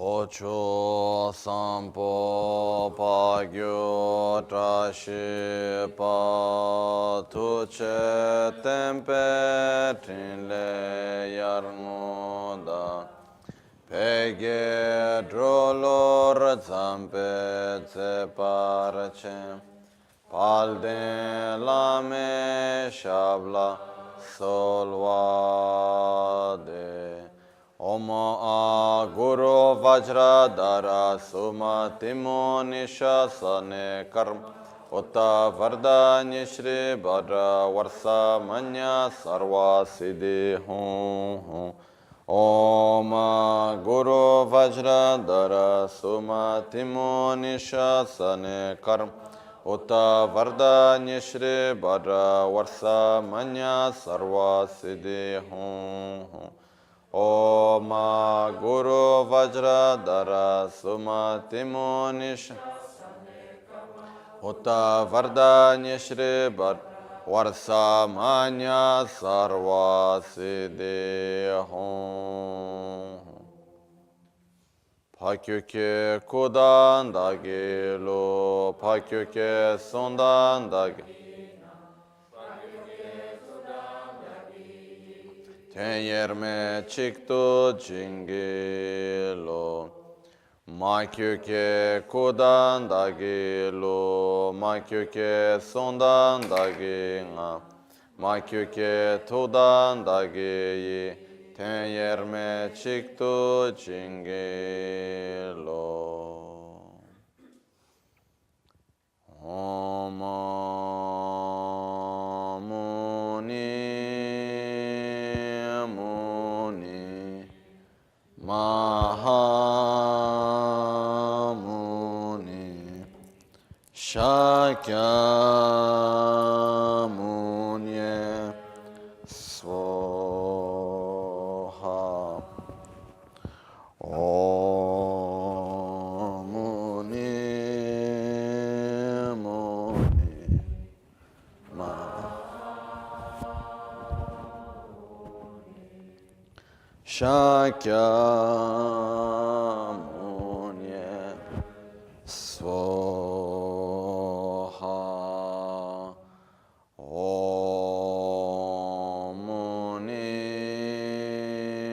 Ocho sampo pagyo trashi pa tuche tempe trinle yarnoda pege drolor zampe tse parche palden lame shabla solvade Oma Guru Vajradhara Suma Timo Nishasane Karm Utta Vardanya Shri Bhadra Varsa Manya Sarva Siddhi Hum Oma Guru Vajradhara Suma Timo Nishasane Karm Utta Vardanya Shri Bhadra Varsa Manya Sarva Siddhi Hum Om Guru Vajradhara Sumati Munish Utta Vardanya Shri Varsa Manya Sarva Siddhi Hum Pakyuke Kudan Dagilo Pakyuke Sundan Dagilo Tenyerme Chikto Jingilo Makyuke Kudan Dagilo Makyuke Sundan Daginga Makyuke Tudan Dagi Tenyerme Chikto Jingilo Om Mahamuni Shakyamunye Swaha Om Muni Muni Shakyamunye Swaha Om Muni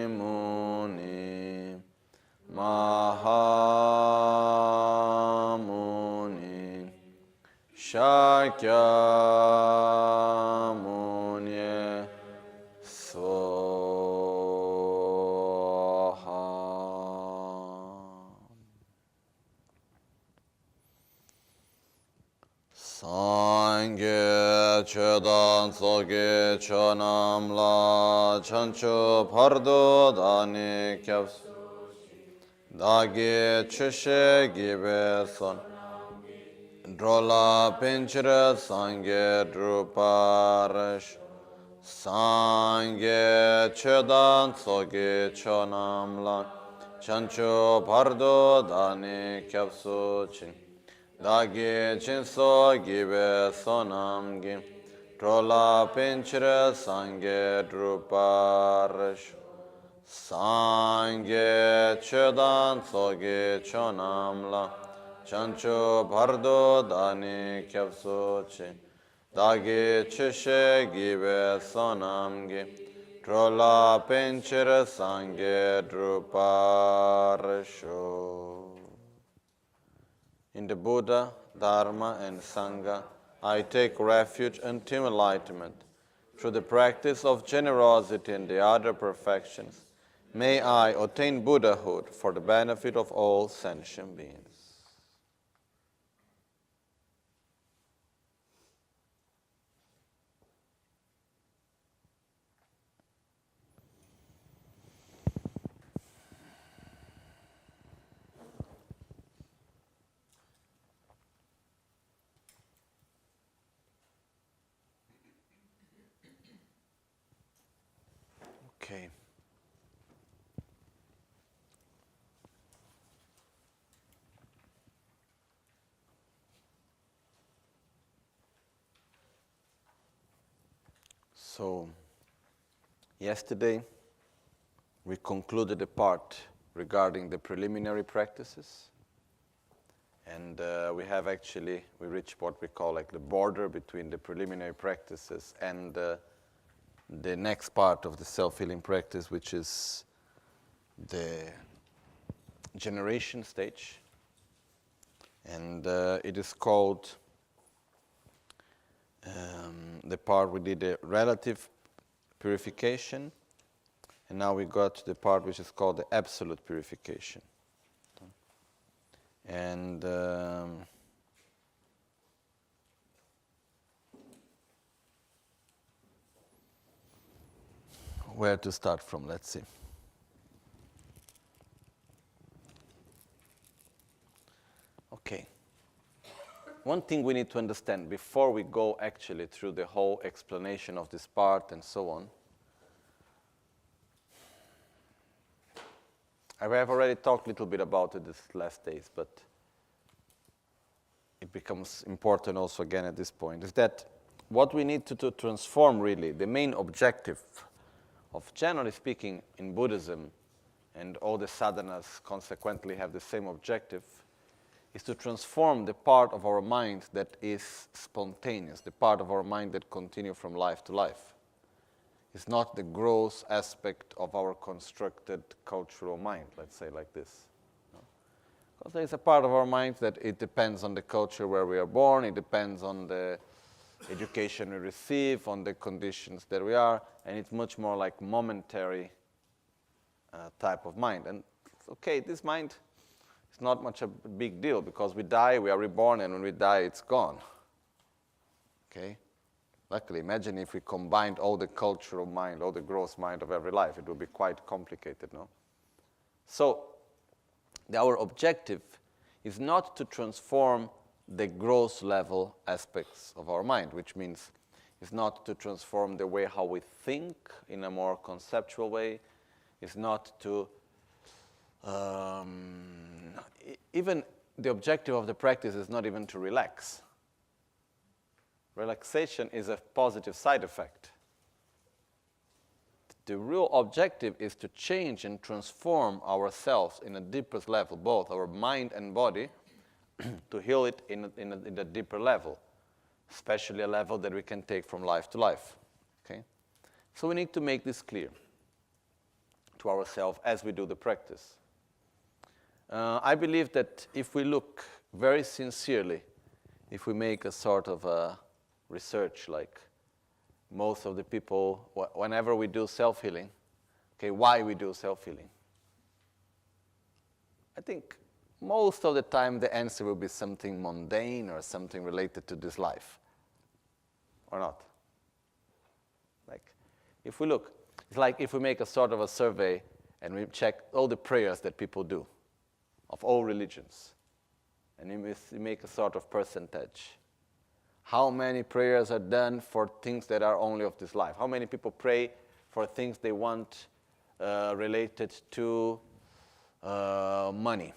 Muni Mahamuni Shakyamunye Sangye Chedan Soge Chonam La Chancho Pardo Dani Kyaps Dagi Chishe Gibe Son Drola Pinchre Sangye Druparash Sangye Chedan Soge Chonam La Chancho Pardo Dani Kyapsu Chin Dagi Chinso Gibe Sonam Gim Drola Pinchre Sangye Druparash Sangye Chedan Soge Chonam La Chancho Pardo Dani Kyapsu Chin Dagi Chishe Gibe Sonam Gim Drola Pinchre Sangye Druparasho. In the Buddha, Dharma, and Sangha, I take refuge until enlightenment. Through the practice of generosity and the other perfections, may I attain Buddhahood for the benefit of all sentient beings. Okay. So, yesterday we concluded the part regarding the preliminary practices. And we reached what we call like the border between the preliminary practices and the next part of the self-healing practice, which is the generation stage. And it is called, the part we did a relative purification, and now we got to the part which is called the absolute purification. And where to start from, let's see. Okay. One thing we need to understand before we go actually through the whole explanation of this part and so on. I have already talked a little bit about it these last days, but it becomes important also again at this point, is that what we need to transform really, the main objective of, generally speaking, in Buddhism, and all the sadhanas consequently have the same objective, is to transform the part of our mind that is spontaneous, the part of our mind that continues from life to life. It's not the gross aspect of our constructed cultural mind, let's say like this. Because there is a part of our mind that it depends on the culture where we are born, it depends on the education we receive, on the conditions that we are, and it's much more like momentary type of mind. And okay, this mind is not much a big deal because we die, we are reborn, and when we die, it's gone. Okay? Luckily, imagine if we combined all the cultural mind, all the gross mind of every life, it would be quite complicated, no? So, our objective is not to transform the gross level aspects of our mind, which means it's not to transform the way how we think in a more conceptual way, it's not to even the objective of the practice is not even to relax. Relaxation is a positive side effect. The real objective is to change and transform ourselves in a deeper level, both our mind and body, to heal it in a deeper level, especially a level that we can take from life to life. Okay? So we need to make this clear to ourselves as we do the practice. I believe that if we look very sincerely, if we make a sort of a research, like most of the people, whenever we do self-healing, okay, why we do self-healing? I think most of the time the answer will be something mundane or something related to this life, or not. Like, if we look, it's like if we make a sort of a survey and we check all the prayers that people do, of all religions, and we make a sort of percentage. How many prayers are done for things that are only of this life? How many people pray for things they want related to money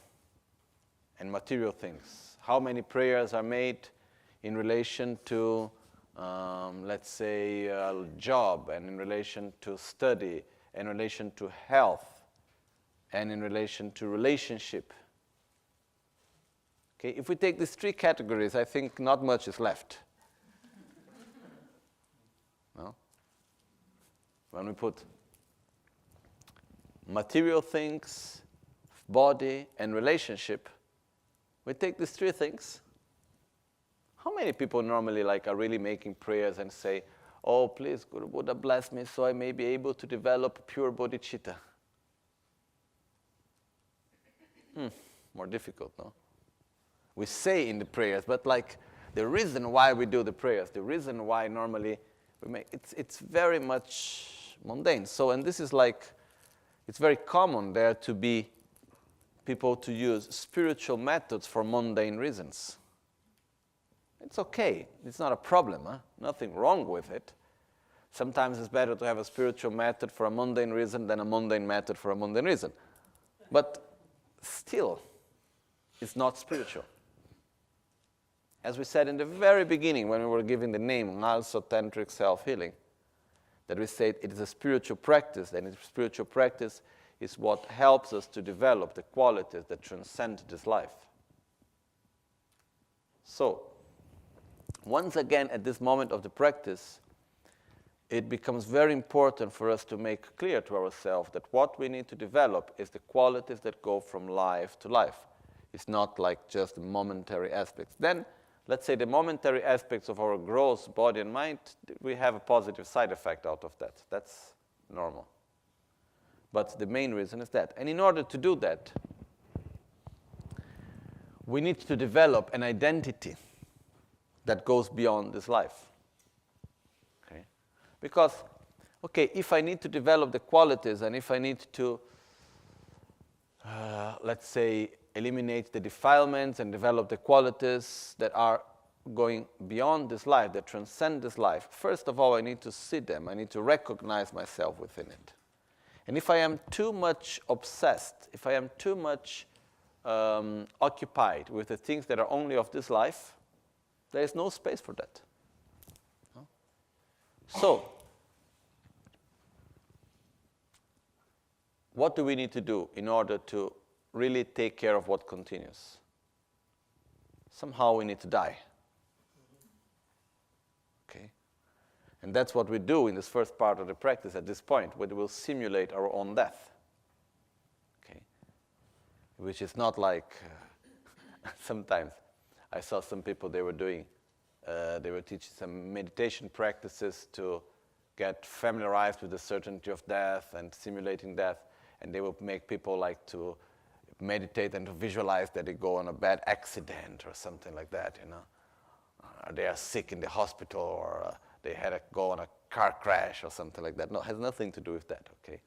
and material things? How many prayers are made in relation to, let's say, a job, and in relation to study, in relation to health, and in relation to relationship? Okay, if we take these three categories, I think not much is left. No? When we put material things, body, and relationship, we take these three things. How many people normally are really making prayers and say, oh, please, Guru Buddha, bless me so I may be able to develop pure bodhicitta? More difficult, no? We say in the prayers, but the reason why we do the prayers, the reason why normally we make, it's very much mundane. So, and this is it's very common there to be people to use spiritual methods for mundane reasons. It's okay. It's not a problem. Huh? Nothing wrong with it. Sometimes it's better to have a spiritual method for a mundane reason than a mundane method for a mundane reason. But still, it's not spiritual. As we said in the very beginning when we were giving the name NgalSo Tantric self-healing, that we said it is a spiritual practice, and in spiritual practice is what helps us to develop the qualities that transcend this life. So, once again, at this moment of the practice, it becomes very important for us to make clear to ourselves that what we need to develop is the qualities that go from life to life. It's not like just momentary aspects. Then, let's say the momentary aspects of our growth, body and mind, we have a positive side effect out of that. That's normal. But the main reason is that. And in order to do that, we need to develop an identity that goes beyond this life. Okay? Because, okay, if I need to develop the qualities and if I need to, let's say, eliminate the defilements and develop the qualities that are going beyond this life, that transcend this life, first of all, I need to see them. I need to recognize myself within it. And if I am too much obsessed, if I am too much occupied with the things that are only of this life, there is no space for that. So, what do we need to do in order to really take care of what continues? Somehow we need to die. Okay? And that's what we do in this first part of the practice at this point, where we will simulate our own death. Okay? Which is not like, sometimes I saw some people, they were teaching some meditation practices to get familiarized with the certainty of death and simulating death, and they would make people like to meditate and to visualize that they go on a bad accident or something like that, you know. They are sick in the hospital, or they had to go on a car crash or something like that. No, it has nothing to do with that, okay?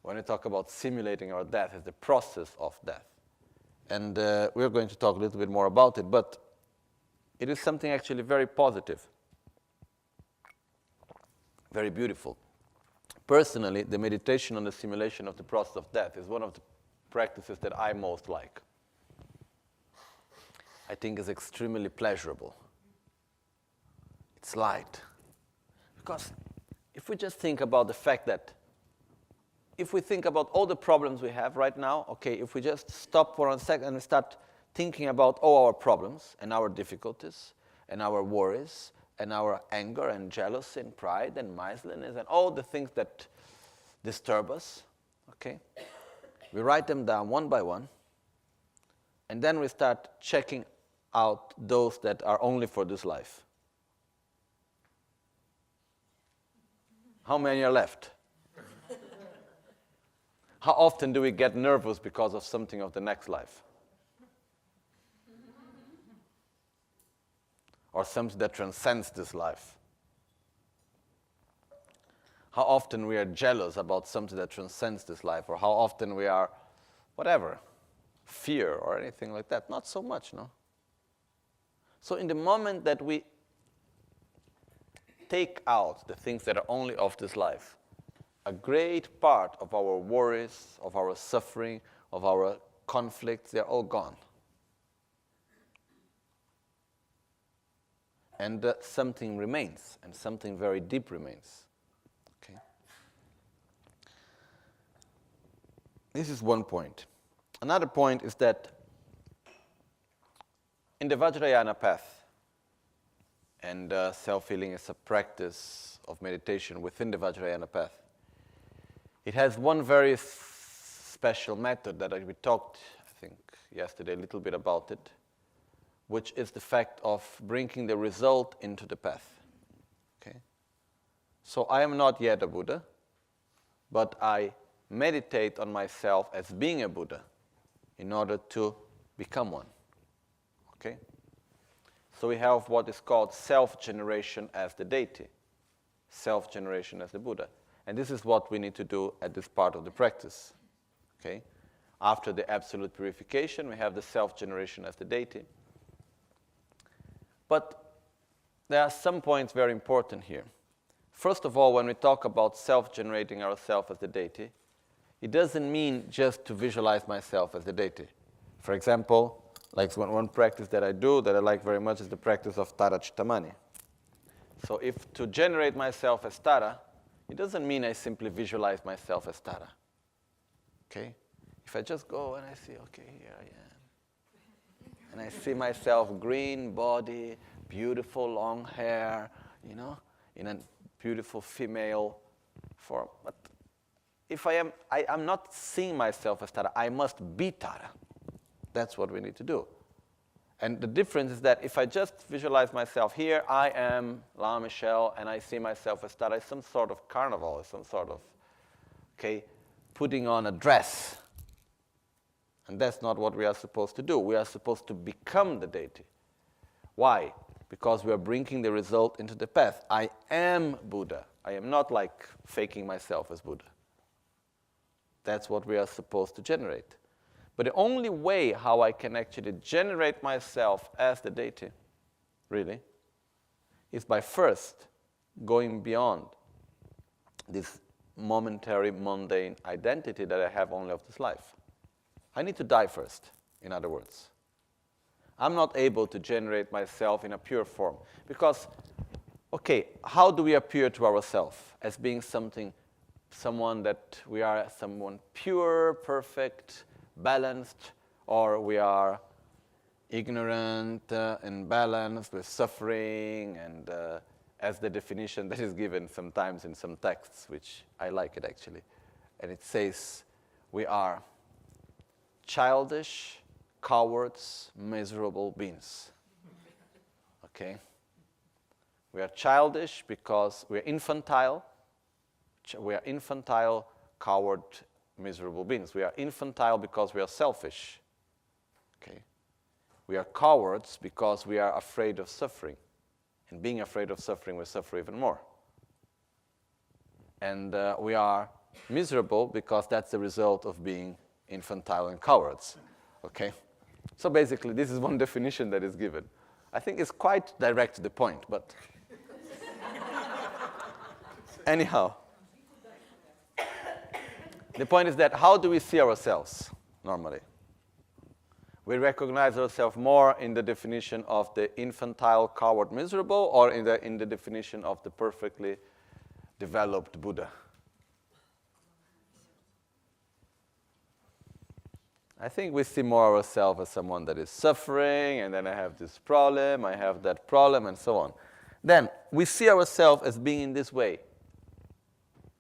When we talk about simulating our death, it's the process of death. And we're going to talk a little bit more about it, but it is something actually very positive, very beautiful. Personally, the meditation on the simulation of the process of death is one of the practices that I most like. I think it's extremely pleasurable. It's light. Because if we just think about the fact that, if we think about all the problems we have right now, okay, if we just stop for a second and start thinking about all our problems and our difficulties and our worries and our anger and jealousy and pride and miserliness and all the things that disturb us, okay? We write them down one by one, and then we start checking out those that are only for this life. How many are left? How often do we get nervous because of something of the next life? Or something that transcends this life? How often we are jealous about something that transcends this life, or how often we are, whatever, fear or anything like that? Not so much, no? So in the moment that we take out the things that are only of this life, a great part of our worries, of our suffering, of our conflicts, they're all gone. And something remains, and something very deep remains. Okay. This is one point. Another point is that in the Vajrayana path, and self-healing is a practice of meditation within the Vajrayana path, it has one very special method that we talked, I think, yesterday a little bit about it, which is the fact of bringing the result into the path. Okay? So I am not yet a Buddha, but I meditate on myself as being a Buddha in order to become one. Okay? So we have what is called self-generation as the deity, self-generation as the Buddha. And this is what we need to do at this part of the practice. Okay? After the absolute purification, we have the self-generation as the deity. But there are some points very important here. First of all, when we talk about self-generating ourselves as the deity, it doesn't mean just to visualize myself as the deity. For example, like one practice that I do that I like very much is the practice of Tara Chittamani. So if to generate myself as Tara, it doesn't mean I simply visualize myself as Tara. Okay? If I just go and I see, okay, here I am. And I see myself, green body, beautiful long hair, in a beautiful female form. But if I'm not seeing myself as Tara, I must be Tara. That's what we need to do. And the difference is that if I just visualize myself here, I am Lama Michel, and I see myself as Tara, it's some sort of carnival, some sort of, putting on a dress. And that's not what we are supposed to do. We are supposed to become the deity. Why? Because we are bringing the result into the path. I am Buddha. I am not like faking myself as Buddha. That's what we are supposed to generate. But the only way how I can actually generate myself as the deity, really, is by first going beyond this momentary, mundane identity that I have only of this life. I need to die first, in other words. I'm not able to generate myself in a pure form. Because, how do we appear to ourselves? As being someone that we are someone pure, perfect, balanced, or we are ignorant, imbalanced, with suffering, and as the definition that is given sometimes in some texts, which I like it actually. And it says, we are childish, cowards, miserable beings. Okay? We are childish because we are infantile. We are infantile, coward, miserable beings. We are infantile because we are selfish. Okay? We are cowards because we are afraid of suffering. And being afraid of suffering, we suffer even more. And we are miserable because that's the result of being infantile and cowards. Okay? So basically, this is one definition that is given. I think it's quite direct to the point, but anyhow. The point is that how do we see ourselves normally? We recognize ourselves more in the definition of the infantile, coward, miserable, or in the definition of the perfectly developed Buddha? I think we see more ourselves as someone that is suffering, and then I have this problem, I have that problem, and so on. Then we see ourselves as being in this way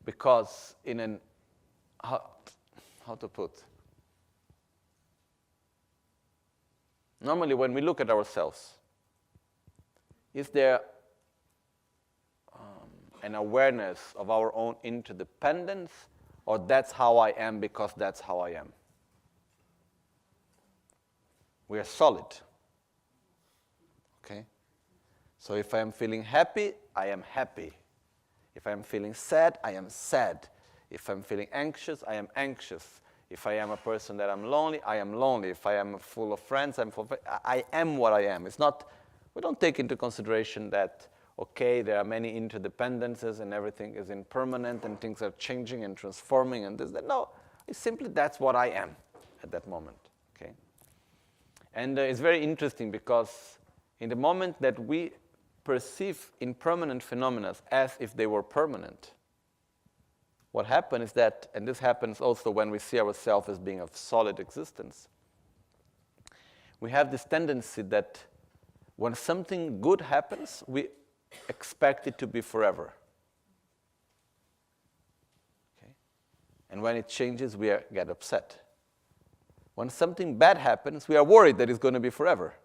because in an how to put? Normally, when we look at ourselves, is there an awareness of our own interdependence, or that's how I am because that's how I am? We are solid. Okay? So if I am feeling happy, I am happy. If I am feeling sad, I am sad. If I'm feeling anxious, I am anxious. If I am a person that I'm lonely, I am lonely. If I am full of friends, I am what I am. It's not, we don't take into consideration that, there are many interdependencies and everything is impermanent and things are changing and transforming and this, that. No, it's simply that's what I am at that moment, okay? And it's very interesting because in the moment that we perceive impermanent phenomena as if they were permanent, what happens is that, and this happens also when we see ourselves as being of solid existence, we have this tendency that when something good happens, we expect it to be forever. Okay? And when it changes, we get upset. When something bad happens, we are worried that it's going to be forever.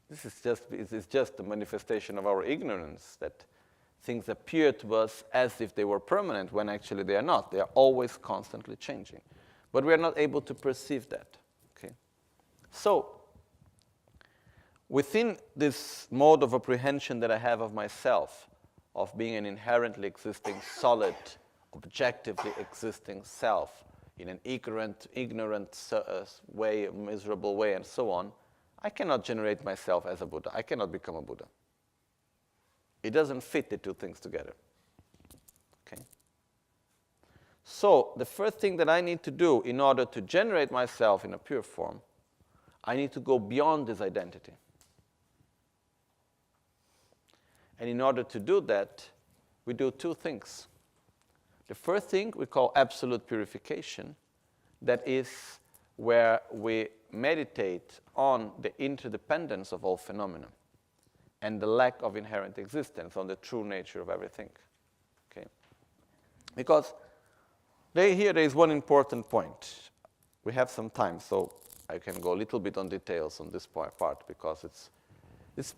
This is just a manifestation of our ignorance, that things appear to us as if they were permanent when actually they are not. They are always constantly changing. But we are not able to perceive that. Okay? So, within this mode of apprehension that I have of myself, of being an inherently existing, solid, objectively existing self, in an ignorant way, a miserable way, and so on, I cannot generate myself as a Buddha. I cannot become a Buddha. It doesn't fit the two things together. Okay? So, the first thing that I need to do in order to generate myself in a pure form, I need to go beyond this identity. And in order to do that, we do two things. The first thing we call absolute purification. That is where we meditate on the interdependence of all phenomena and the lack of inherent existence, on the true nature of everything. Okay? Because here there is one important point. We have some time, so I can go a little bit on details on this part because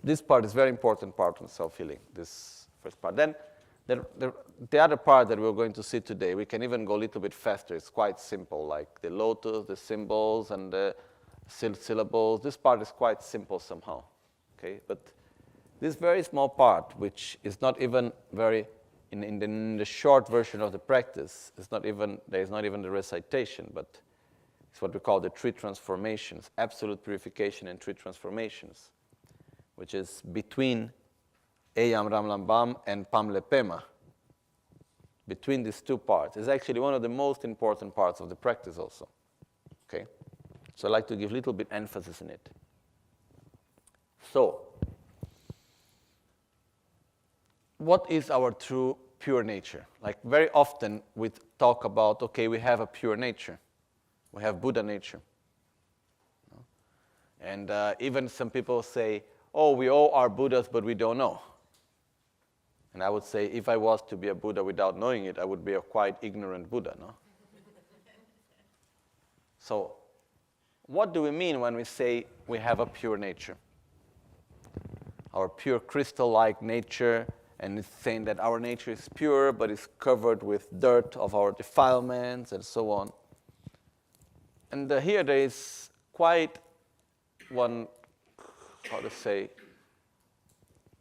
this part is very important part on self-healing, this first part. Then the other part that we're going to see today, we can even go a little bit faster. It's quite simple, like the lotus, the symbols, and the syllables. This part is quite simple somehow. Okay, but this very small part, which is not even very, in the short version of the practice, there is not even the recitation, but it's what we call the three transformations, absolute purification and three transformations, which is between Eyam Ramlambam and Pamlepema. Between these two parts is actually one of the most important parts of the practice also. Okay? So I'd like to give a little bit emphasis in it. So, what is our true pure nature? Like very often we talk about, okay, we have a pure nature. We have Buddha nature. And even some people say, oh, we all are Buddhas, but we don't know. And I would say, if I was to be a Buddha without knowing it, I would be a quite ignorant Buddha, no? So, what do we mean when we say we have a pure nature? Our pure crystal-like nature, and it's saying that our nature is pure, but is covered with dirt of our defilements, and so on. And here there is quite one,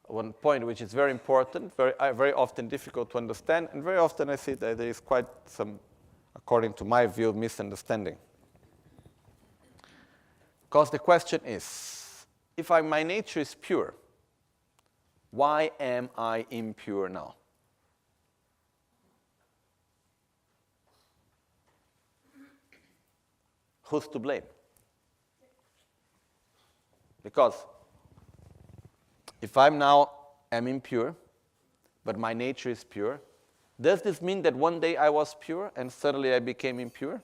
one point which is very important, very often difficult to understand, and very often I see that there is quite some, according to my view, misunderstanding. Because the question is, if my nature is pure, why am I impure now? Who's to blame? Because if I'm impure, but my nature is pure, does this mean that one day I was pure and suddenly I became impure?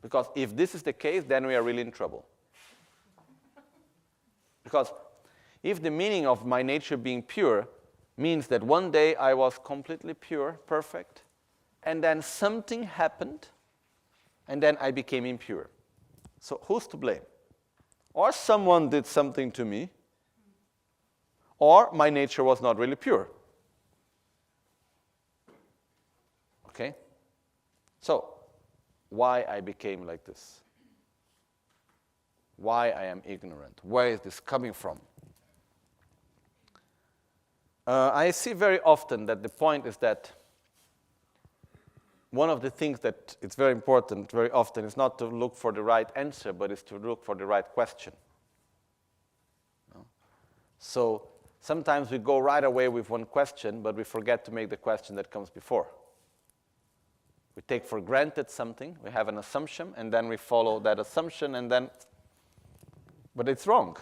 Because if this is the case, then we are really in trouble. Because if the meaning of my nature being pure means that one day I was completely pure, perfect, and then something happened, and then I became impure. So who's to blame? Or someone did something to me, or my nature was not really pure. Okay? So, why I became like this? Why I am ignorant? Where is this coming from? I see very often that the point is that one of the things that it's very important very often is not to look for the right answer, but is to look for the right question. So sometimes we go right away with one question, but we forget to make the question that comes before. We take for granted something, we have an assumption, and then we follow that assumption, and then, but it's wrong.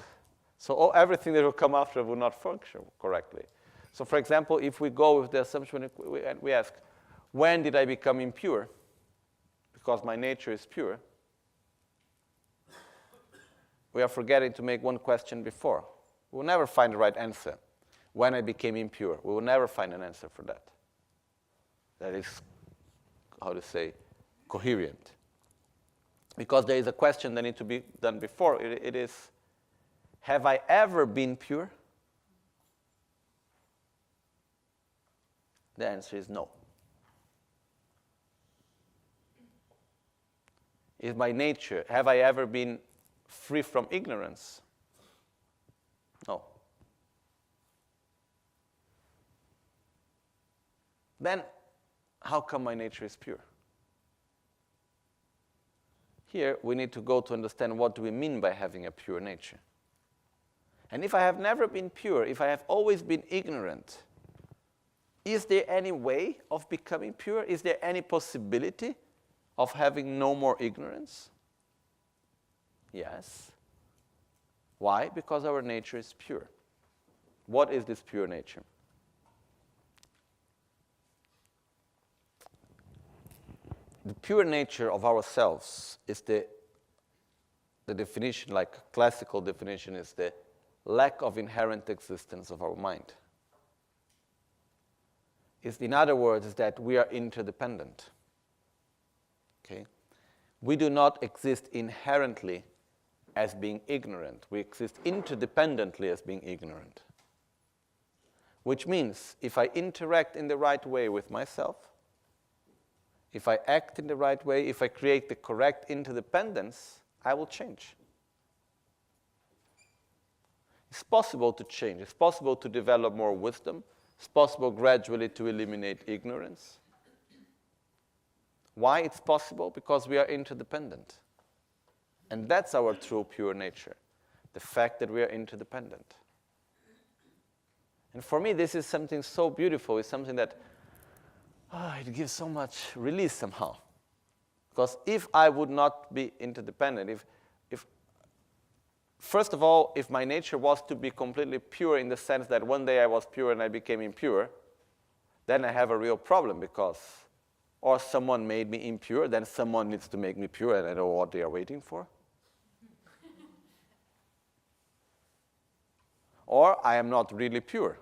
So everything that will come after will not function correctly. So for example, if we go with the assumption, we ask, when did I become impure? Because my nature is pure. We are forgetting to make one question before. We will never find the right answer. When I became impure, we will never find an answer for that. That is, coherent. Because there is a question that needs to be done before. It is, have I ever been pure? The answer is no. Is my nature, have I ever been free from ignorance? No. Then, how come my nature is pure? Here, we need to go to understand what do we mean by having a pure nature. And if I have never been pure, if I have always been ignorant, is there any way of becoming pure? Is there any possibility of having no more ignorance? Yes. Why? Because our nature is pure. What is this pure nature? the pure nature of ourselves is the definition, like classical definition, is the lack of inherent existence of our mind. In other words, is that we are interdependent. Okay? We do not exist inherently as being ignorant. We exist interdependently as being ignorant. Which means if I interact in the right way with myself, if I act in the right way, if I create the correct interdependence, I will change. It's possible to change. It's possible to develop more wisdom. It's possible gradually to eliminate ignorance. Why it's possible? Because we are interdependent. And that's our true pure nature, the fact that we are interdependent. And for me, this is something so beautiful. It's something that it gives so much release somehow. Because if I would not be interdependent, if first of all, if my nature was to be completely pure in the sense that one day I was pure and I became impure, then I have a real problem because, or someone made me impure, then someone needs to make me pure and I don't know what they are waiting for. Or I am not really pure.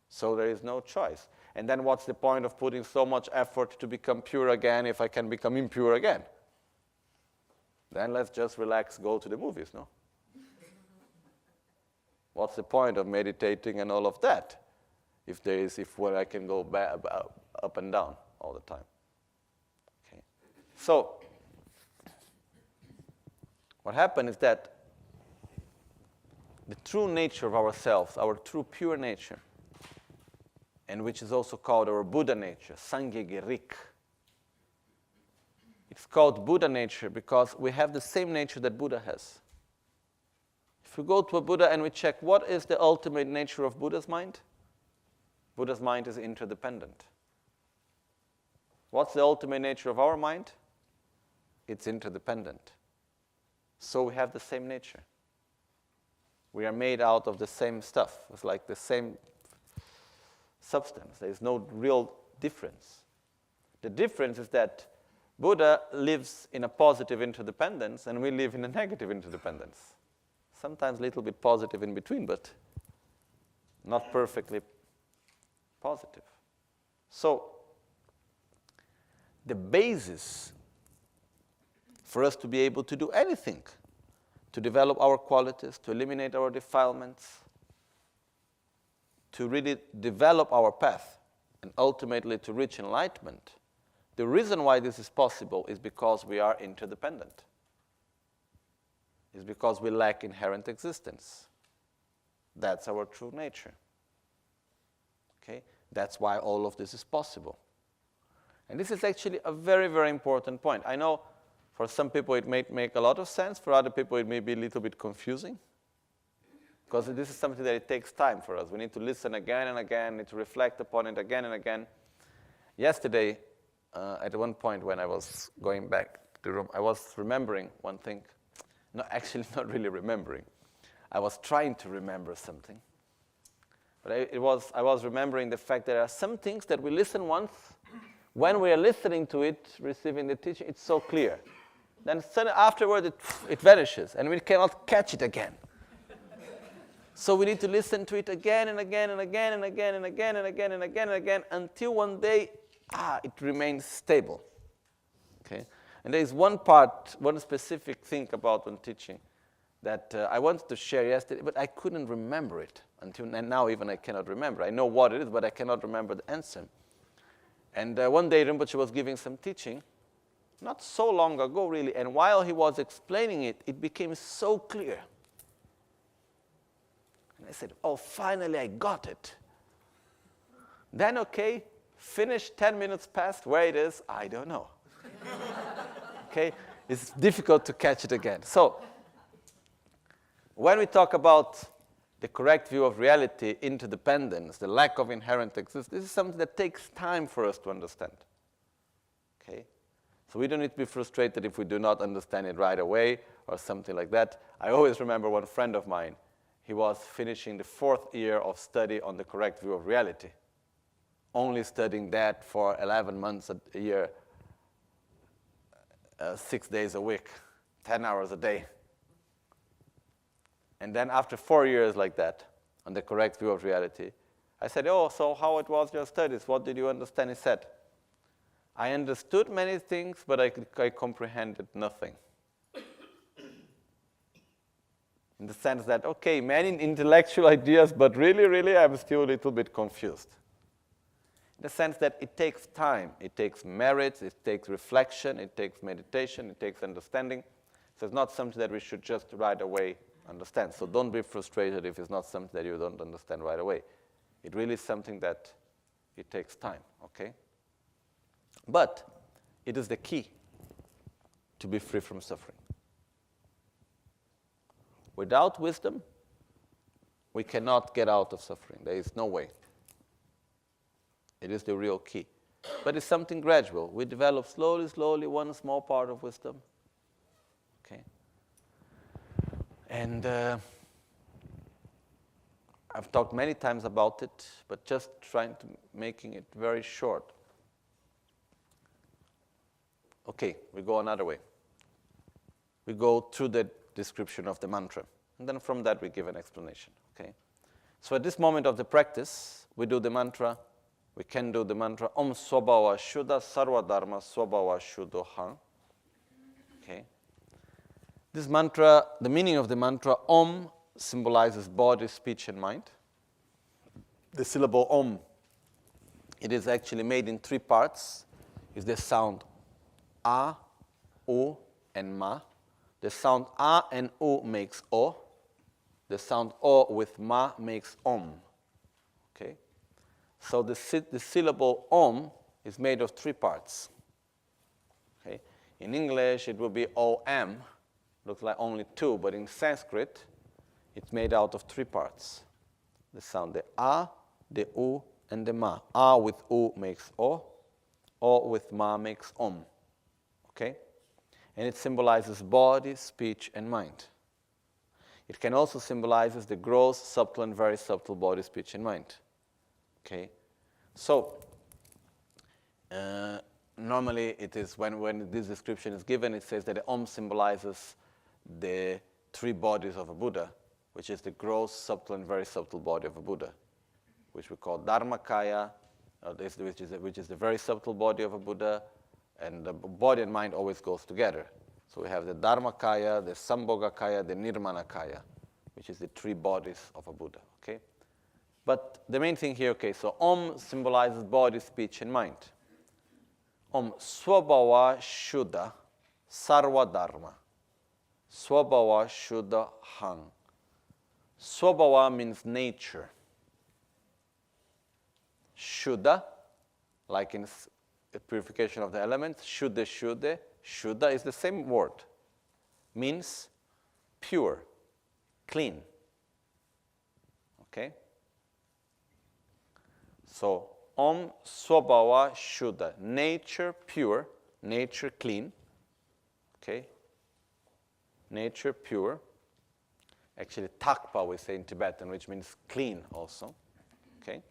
So there is no choice. And then what's the point of putting so much effort to become pure again if I can become impure again? Then let's just relax, go to the movies, no? What's the point of meditating and all of that if when I can go up and down all the time? Okay. So what happened is that the true nature of ourselves, our true pure nature, and which is also called our Buddha nature, Sangye Gerik. It's called Buddha nature because we have the same nature that Buddha has. If we go to a Buddha and we check what is the ultimate nature of Buddha's mind, Buddha's mind is interdependent. What's the ultimate nature of our mind? It's interdependent. So we have the same nature. We are made out of the same stuff. It's like the same substance. There is no real difference. The difference is that Buddha lives in a positive interdependence and we live in a negative interdependence. Sometimes a little bit positive in between, but not perfectly positive. So the basis for us to be able to do anything, to develop our qualities, to eliminate our defilements, to really develop our path, and ultimately to reach enlightenment, the reason why this is possible is because we are interdependent. It's because we lack inherent existence. That's our true nature. Okay? That's why all of this is possible. And this is actually a very, very important point. I know for some people it may make a lot of sense. For other people it may be a little bit confusing. Because this is something that it takes time for us. We need to listen again and again, need to reflect upon it again and again. Yesterday, at one point when I was going back to the room, I was remembering one thing. No, actually not really remembering. I was trying to remember something. But I was remembering the fact that there are some things that we listen once. When we are listening to it, receiving the teaching, it's so clear. Then suddenly afterward, it vanishes, and we cannot catch it again. So we need to listen to it again and again and again and again and again and again and again and again until one day, it remains stable. Okay? And there is one specific thing about one teaching that I wanted to share yesterday, but I couldn't remember it until now. Even I cannot remember. I know what it is, but I cannot remember the answer. And one day Rinpoche was giving some teaching, not so long ago really, and while he was explaining it, it became so clear. And I said, oh, finally I got it. Then, okay, finished, 10 minutes passed. Where it is, I don't know. Okay, it's difficult to catch it again. So, when we talk about the correct view of reality, interdependence, the lack of inherent existence, this is something that takes time for us to understand. Okay? So we don't need to be frustrated if we do not understand it right away or something like that. I always remember one friend of mine. He was finishing the 4th year of study on the correct view of reality, only studying that for 11 months a year 6 days a week, 10 hours a day. And then after 4 years like that, on the correct view of reality, I said, oh, so how it was your studies? What did you understand? He said, I understood many things, but I comprehended nothing. In the sense that, okay, many intellectual ideas, but really, I'm still a little bit confused. In the sense that it takes time, it takes merit, it takes reflection, it takes meditation, it takes understanding. So it's not something that we should just right away understand. So don't be frustrated if it's not something that you don't understand right away. It really is something that it takes time, okay? But it is the key to be free from suffering. Without wisdom, we cannot get out of suffering. There is no way. It is the real key. But it's something gradual. We develop slowly, one small part of wisdom. Okay? And I've talked many times about it, but just trying to making it very short. Okay, we go another way. We go through the description of the mantra. And then from that we give an explanation. Okay? So at this moment of the practice, we do the mantra. We can do the mantra Om Swabhava Shuddha Sarva Dharma Swabhava Shuddha. Okay? This mantra, the meaning of the mantra Om symbolizes body, speech, and mind. The syllable Om, it is actually made in 3 parts. It's the sound A, U, and Ma. The sound A and U makes O. The sound O with Ma makes Om. Okay? So the syllable Om is made of 3 parts. Okay? In English, it will be O-M. Looks like only 2, but in Sanskrit, it's made out of 3 parts. The sound, the A, the U, and the Ma. A with U makes O. O with Ma makes Om. Okay? And it symbolizes body, speech, and mind. It can also symbolize the gross, subtle, and very subtle body, speech, and mind. Okay? So, normally it is when this description is given, it says that the Om symbolizes the 3 bodies of a Buddha, which is the gross, subtle, and very subtle body of a Buddha, which we call Dharmakaya, which is the very subtle body of a Buddha, and the body and mind always goes together. So we have the Dharmakaya, the Sambhogakaya, the Nirmanakaya, which is the 3 bodies of a Buddha. Okay? But the main thing here, okay, so Om symbolizes body, speech, and mind. Om Swabhava Shuddha Sarva Dharma. Swabhava Shuddha Hang. Swabhava means nature. Shuddha, like in purification of the elements, Shuddha. Shuddha is the same word. Means pure, clean. Okay? So, Om Swabhava Shuddha. Nature pure, nature clean. Okay? Nature pure. Actually, Takpa we say in Tibetan, which means clean also. Okay?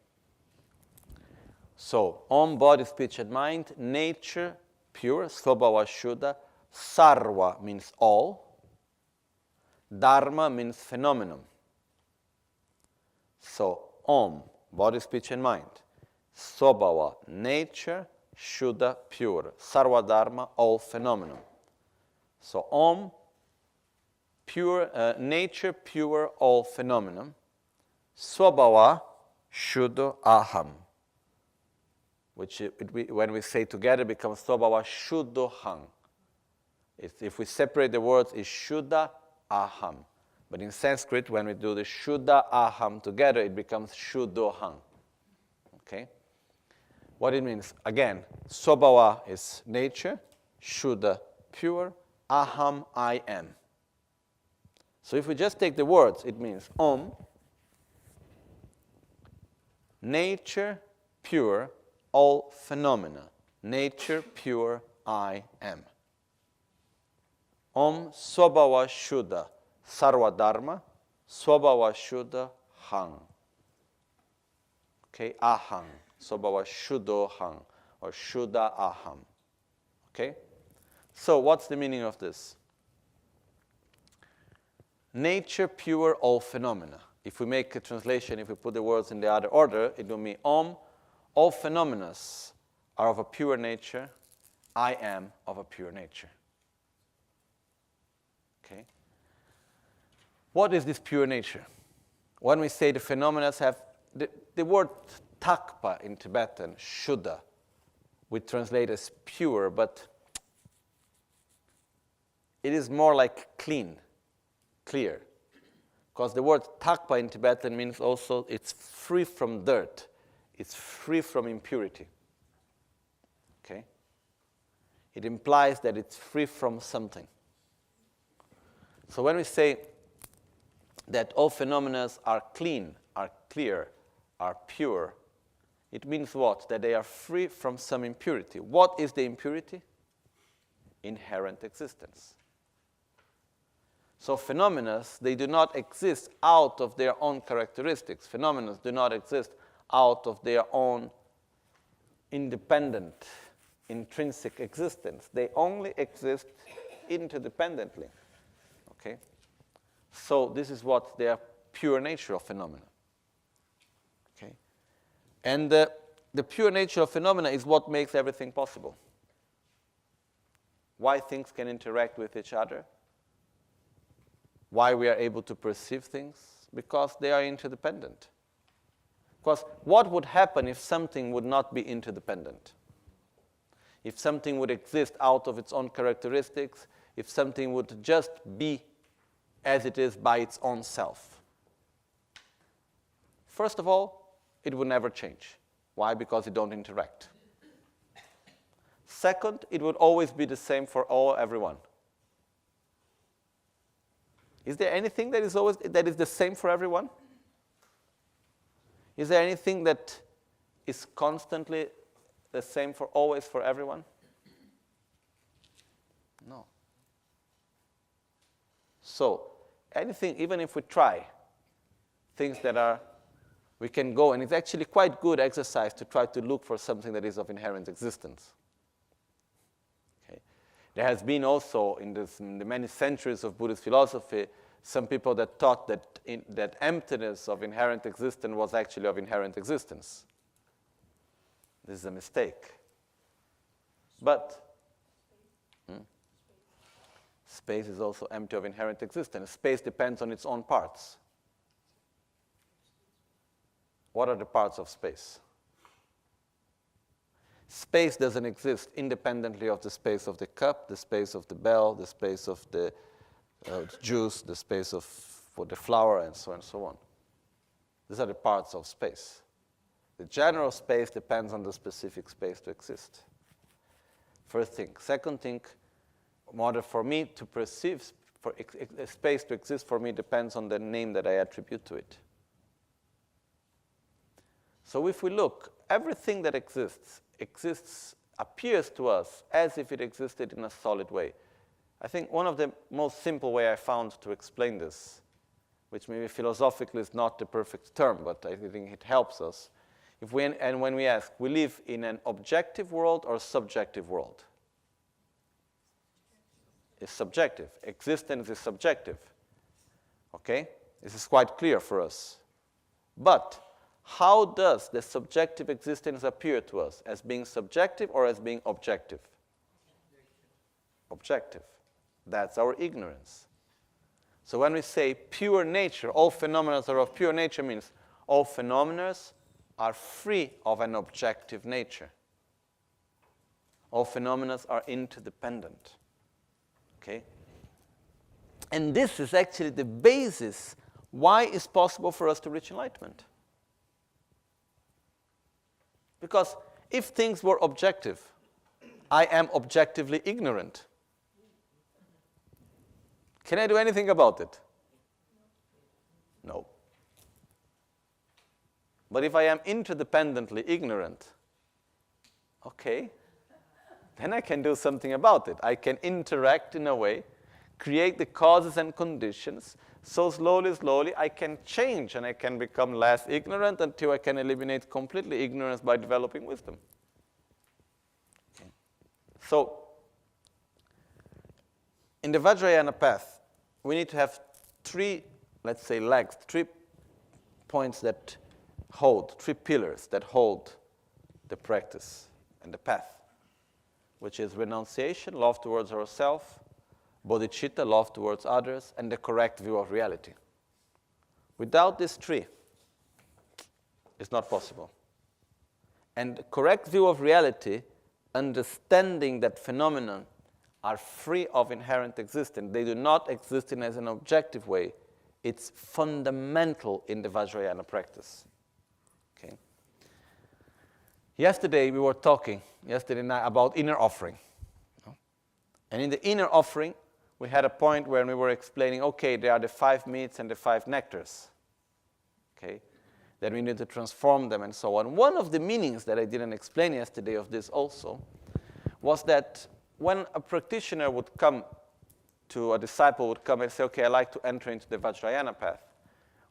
So, Om, body, speech, and mind, nature, pure, Swabhava Shuddha, Sarva means all, Dharma means phenomenon. So, Om, body, speech, and mind, Swabhava, nature, Shuddha, pure, Sarva Dharma, all phenomenon. So, Om, pure, nature, pure, all phenomenon, Swabhava, Shuddha, Aham. Which, when we say together, becomes Swabhava Shuddha. If we separate the words, it's Shuddha Aham. But in Sanskrit, when we do the Shuddha Aham together, it becomes Shuddha. Okay? What it means, again, Swabhava is nature, Shuddha, pure, Aham, I am. So if we just take the words, it means Om, nature, pure, all phenomena, nature, pure, I am. Om Swabhava Shuddha Sarva Dharma Swabhava Shuddha Hang. Okay, Aham. Swabhava Shuddha Hang or Shuddha Aham. Okay? So what's the meaning of this? Nature, pure, all phenomena. If we make a translation, if we put the words in the other order, it will mean all phenomena are of a pure nature. I am of a pure nature. Okay? What is this pure nature? When we say the phenomena have, the word takpa in Tibetan, shuddha, we translate as pure, but it is more like clean, clear. Because the word takpa in Tibetan means also it's free from dirt. It's free from impurity. Okay? It implies that it's free from something. So when we say that all phenomena are clean, are clear, are pure, it means what? That they are free from some impurity. What is the impurity? Inherent existence. So phenomena, they do not exist out of their own characteristics. Phenomena do not exist out of their own independent, intrinsic existence. They only exist interdependently. Okay? So this is what their pure nature of phenomena. Okay? And the pure nature of phenomena is what makes everything possible. Why things can interact with each other. Why we are able to perceive things? Because they are interdependent. Because what would happen if something would not be interdependent? If something would exist out of its own characteristics, if something would just be as it is by its own self. First of all, it would never change. Why? Because it don't interact. Second, it would always be the same for everyone. Is there anything that is the same for everyone? Is there anything that is constantly the same for always for everyone? No. So, anything, even if we try, things that are, we can go, and it's actually quite good exercise to try to look for something that is of inherent existence. Okay. There has been also, in the many centuries of Buddhist philosophy, some people that thought that emptiness of inherent existence was actually of inherent existence. This is a mistake. But space is also empty of inherent existence. Space depends on its own parts. What are the parts of space? Space doesn't exist independently of the space of the cup, the space of the bell, the space of the juice, the space for the flower, and so on. These are the parts of space. The general space depends on the specific space to exist. First thing. Second thing, in order for me to perceive, for a space to exist for me depends on the name that I attribute to it. So if we look, everything that exists, appears to us as if it existed in a solid way. I think one of the most simple way I found to explain this, which maybe philosophically is not the perfect term, but I think it helps us. When we ask, we live in an objective world or subjective world? It's subjective. Existence is subjective. Okay? This is quite clear for us. But how does the subjective existence appear to us? As being subjective or as being objective? Objective. That's our ignorance. So when we say pure nature, all phenomena are of pure nature, means all phenomena are free of an objective nature. All phenomena are interdependent. Okay? And this is actually the basis why it's possible for us to reach enlightenment. Because if things were objective, I am objectively ignorant. Can I do anything about it? No. But if I am interdependently ignorant, okay, then I can do something about it. I can interact in a way, create the causes and conditions, so slowly I can change and I can become less ignorant until I can eliminate completely ignorance by developing wisdom. Okay. So, in the Vajrayana path, we need to have three, let's say, legs, 3 points that hold, 3 pillars that hold the practice and the path, which is renunciation, love towards ourselves, bodhicitta, love towards others, and the correct view of reality. Without these 3, it's not possible. And the correct view of reality, understanding that phenomena are free of inherent existence, they do not exist in as an objective way, it's fundamental in the Vajrayana practice. Okay. Yesterday we were talking, yesterday night, about inner offering. And in the inner offering, we had a point where we were explaining, okay, there are the 5 meats and the 5 nectars. Okay. That we need to transform them and so on. One of the meanings that I didn't explain yesterday of this also was that when a practitioner would come to, a disciple would come and say, okay, I like to enter into the Vajrayana path,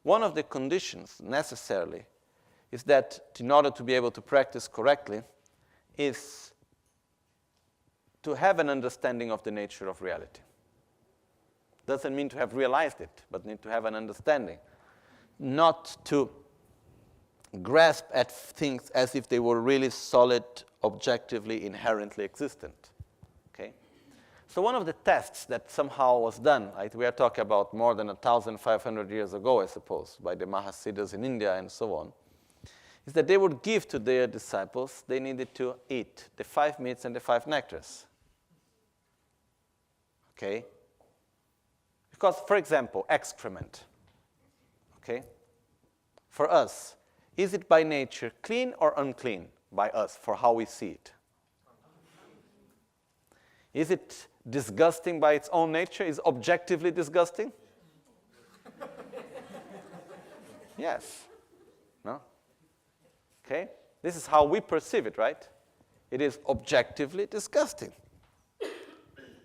one of the conditions necessarily is that in order to be able to practice correctly is to have an understanding of the nature of reality. Doesn't mean to have realized it, but need to have an understanding. Not to grasp at things as if they were really solid, objectively, inherently existent. Okay? So one of the tests that somehow was done, right, we are talking about more than 1,500 years ago, I suppose, by the Mahasiddhas in India and so on, is that they would give to their disciples, they needed to eat the 5 meats and the 5 nectars. Okay? Because, for example, excrement. Okay? For us, is it by nature clean or unclean by us for how we see it? Is it disgusting by its own nature? Is it objectively disgusting? Yes. No? Okay? This is how we perceive it, right? It is objectively disgusting.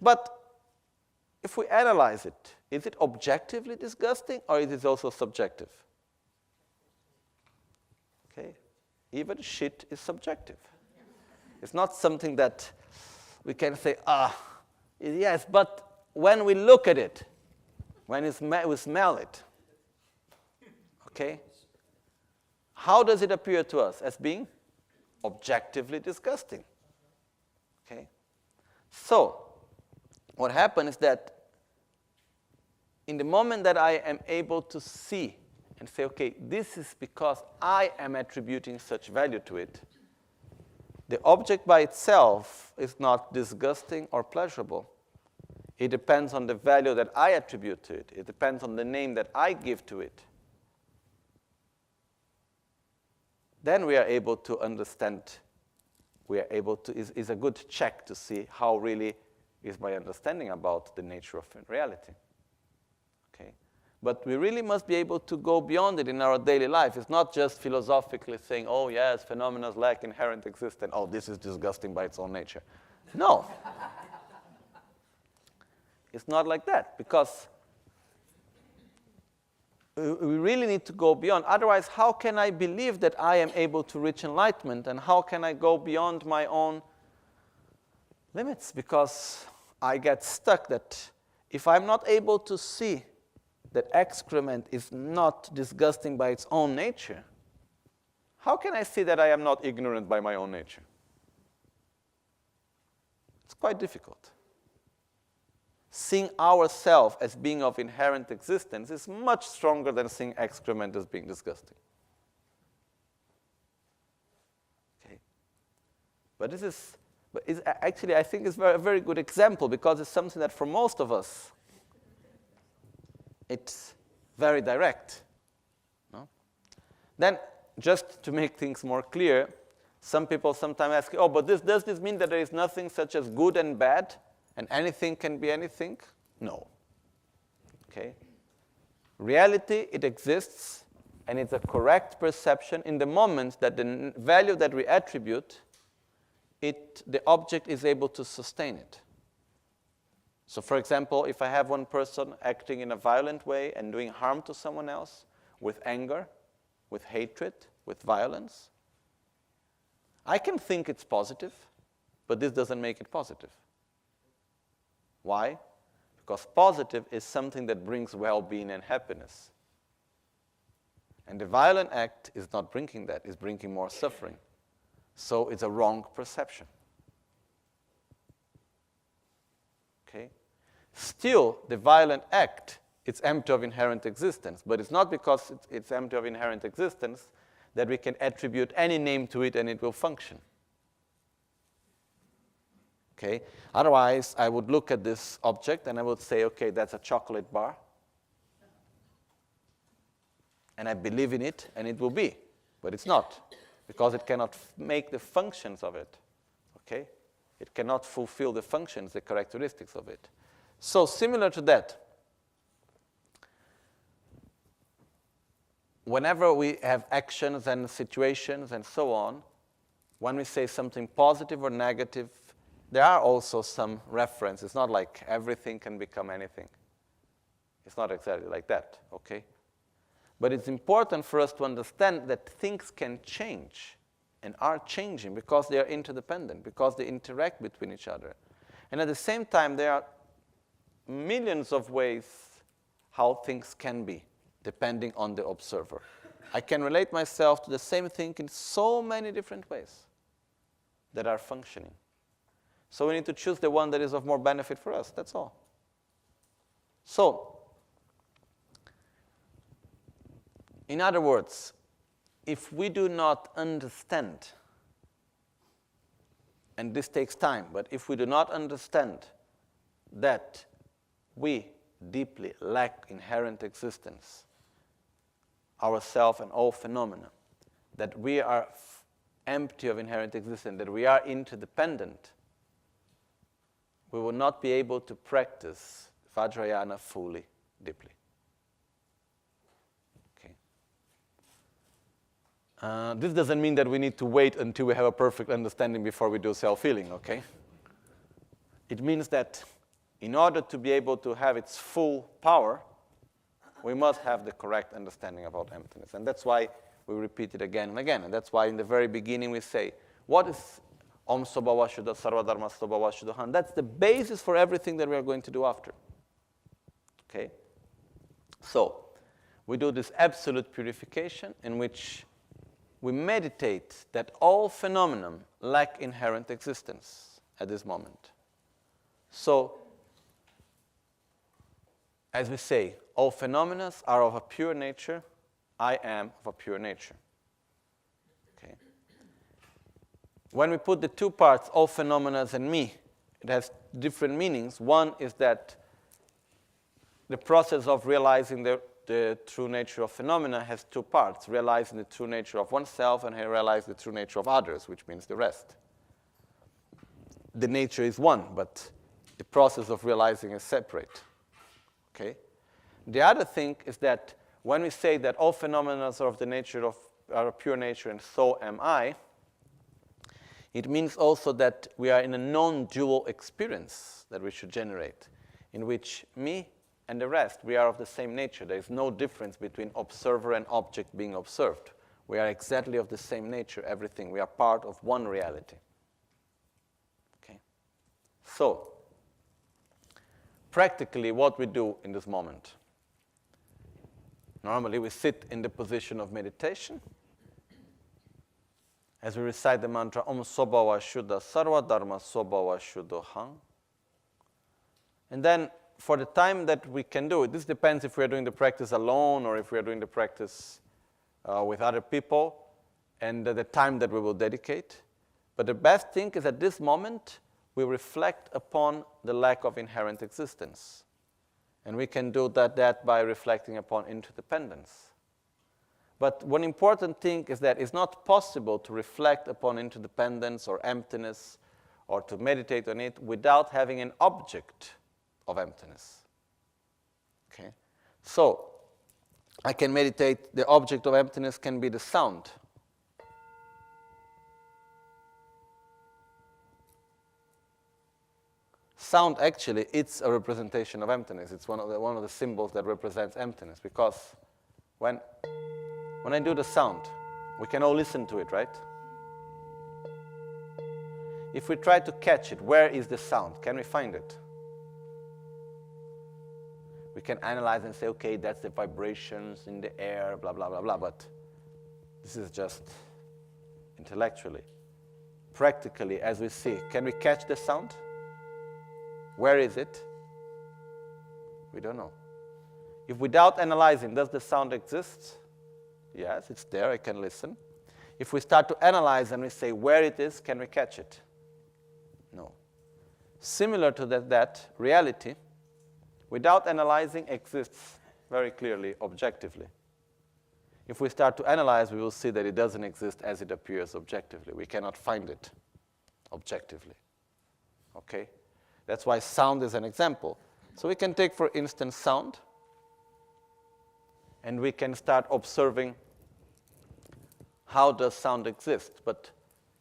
But if we analyze it, is it objectively disgusting or is it also subjective? Okay? Even shit is subjective. It's not something that we can say, yes, but when we look at it, when we smell it, okay, how does it appear to us? As being objectively disgusting. Okay? So, what happens is that in the moment that I am able to see and say, okay, this is because I am attributing such value to it, the object by itself is not disgusting or pleasurable. It depends on the value that I attribute to it. It depends on the name that I give to it. Then we are able to understand, is a good check to see how really is my understanding about the nature of reality. Okay? But we really must be able to go beyond it in our daily life. It's not just philosophically saying, oh yes, phenomena lack inherent existence. Oh, this is disgusting by its own nature. No. It's not like that, because we really need to go beyond. Otherwise, how can I believe that I am able to reach enlightenment, and how can I go beyond my own limits? Because I get stuck that if I'm not able to see that excrement is not disgusting by its own nature, how can I see that I am not ignorant by my own nature? It's quite difficult. Seeing ourselves as being of inherent existence is much stronger than seeing excrement as being disgusting. Okay. But actually, I think it's a very good example, because it's something that for most of us, it's very direct. No? Then, just to make things more clear, some people sometimes ask, oh, but does this mean that there is nothing such as good and bad? And anything can be anything? No. Okay? Reality, it exists, and it's a correct perception in the moment that the value that we attribute, the object is able to sustain it. So, for example, if I have one person acting in a violent way and doing harm to someone else, with anger, with hatred, with violence, I can think it's positive, but this doesn't make it positive. Why? because positive is something that brings well-being and happiness. And the violent act is not bringing that, it's bringing more suffering. So it's a wrong perception. Okay? Still, the violent act, it's empty of inherent existence, but it's not because it's empty of inherent existence that we can attribute any name to it and it will function. Okay? Otherwise, I would look at this object and I would say, okay, that's a chocolate bar. And I believe in it, and it will be. But it's not, because it cannot make the functions of it. Okay? It cannot fulfill the functions, the characteristics of it. So similar to that, whenever we have actions and situations and so on, when we say something positive or negative, there are also some references. It's not like everything can become anything. It's not exactly like that, okay? But it's important for us to understand that things can change and are changing because they are interdependent, because they interact between each other. And at the same time, there are millions of ways how things can be, depending on the observer. I can relate myself to the same thing in so many different ways that are functioning. So we need to choose the one that is of more benefit for us, that's all. So, in other words, if we do not understand, and this takes time, but if we do not understand that we deeply lack inherent existence, ourself and all phenomena, that we are empty of inherent existence, that we are interdependent, we will not be able to practice Vajrayana fully, deeply. This doesn't mean that we need to wait until we have a perfect understanding before we do self-healing, okay? It means that in order to be able to have its full power, we must have the correct understanding about emptiness. And that's why we repeat it again and again. And that's why in the very beginning we say, what is Om Sobhava Shuddha Sarva Dharma Sobhava Shuddha? That's the basis for everything that we are going to do after. Okay? So, we do this absolute purification in which we meditate that all phenomena lack inherent existence at this moment. So, as we say, all phenomena are of a pure nature. I am of a pure nature. Okay. When we put the two parts, all phenomena and me, it has different meanings. One is that the process of realizing the true nature of phenomena has two parts, realizing the true nature of oneself and realizing the true nature of others, which means the rest. The nature is one, but the process of realizing is separate. Okay? The other thing is that when we say that all phenomena are of the nature of are pure nature and so am I, it means also that we are in a non-dual experience that we should generate, in which me and the rest, we are of the same nature. There is no difference between observer and object being observed. We are exactly of the same nature, everything. We are part of one reality. Okay? So, practically what we do in this moment. Normally we sit in the position of meditation as we recite the mantra Om Sobhava Shuddha Sarva Dharma Sobhava Shuddha. And then for the time that we can do it, this depends if we are doing the practice alone or if we are doing the practice with other people and the time that we will dedicate. But the best thing is at this moment we reflect upon the lack of inherent existence. And we can do that by reflecting upon interdependence. But one important thing is that it's not possible to reflect upon interdependence or emptiness or to meditate on it without having an object of emptiness. Okay? So, I can meditate, the object of emptiness can be the sound. Sound actually, it's a representation of emptiness. It's one of the symbols that represents emptiness, because when I do the sound, we can all listen to it, right? If we try to catch it, where is the sound? Can we find it? We can analyze and say, okay, that's the vibrations in the air, blah, blah, blah, blah, but this is just intellectually. Practically, as we see, can we catch the sound? Where is it? We don't know. If without analyzing, does the sound exist? Yes, it's there, I can listen. If we start to analyze and we say where it is, can we catch it? No. Similar to that reality, without analyzing, exists very clearly, objectively. If we start to analyze, we will see that it doesn't exist as it appears objectively. We cannot find it objectively. Okay? That's why sound is an example. So we can take, for instance, sound, and we can start observing how does sound exist. But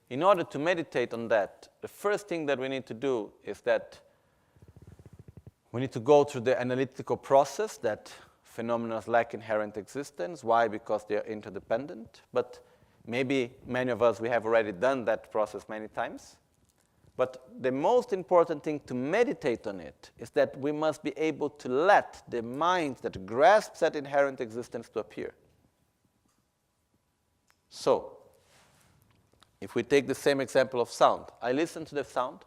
in order to meditate on that, the first thing that we need to do is that we need to go through the analytical process that phenomena lack inherent existence. Why? Because they are interdependent. But maybe many of us, we have already done that process many times. But the most important thing to meditate on it is that we must be able to let the mind that grasps that inherent existence to appear. So, if we take the same example of sound, I listen to the sound,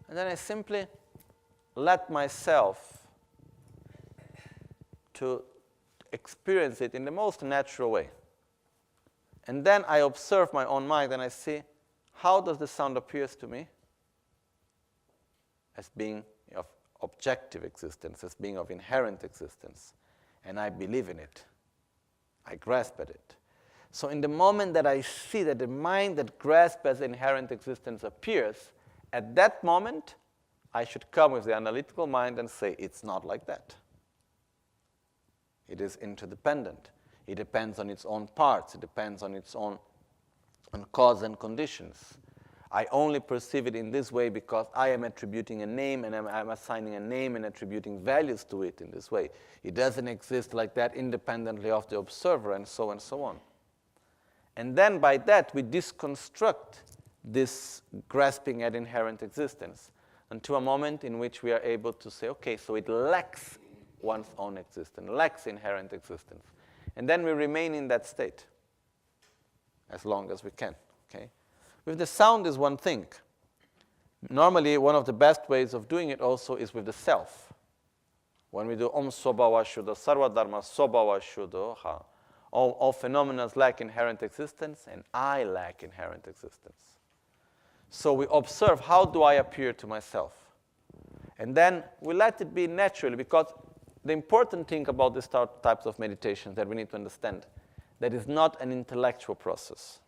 and then I simply let myself to experience it in the most natural way. And then I observe my own mind and I see, how does the sound appear to me as being of objective existence, as being of inherent existence. And I believe in it. I grasp at it. So in the moment that I see that the mind that grasps as inherent existence appears, at that moment, I should come with the analytical mind and say, it's not like that. It is interdependent. It depends on its own parts. It depends on its own cause and conditions. I only perceive it in this way because I am attributing a name and I'm assigning a name and attributing values to it in this way. It doesn't exist like that independently of the observer and so on. And then by that we deconstruct this grasping at inherent existence until a moment in which we are able to say, okay, so it lacks one's own existence, lacks inherent existence. And then we remain in that state as long as we can. Okay? With the sound is one thing. Normally, one of the best ways of doing it also is with the self. When we do Om Sobhava Shuddha, Sarva Dharma Sobhava Shuddha, all phenomena lack inherent existence, and I lack inherent existence. So we observe, how do I appear to myself? And then we let it be naturally, because the important thing about these types of meditations that we need to understand, that is not an intellectual process.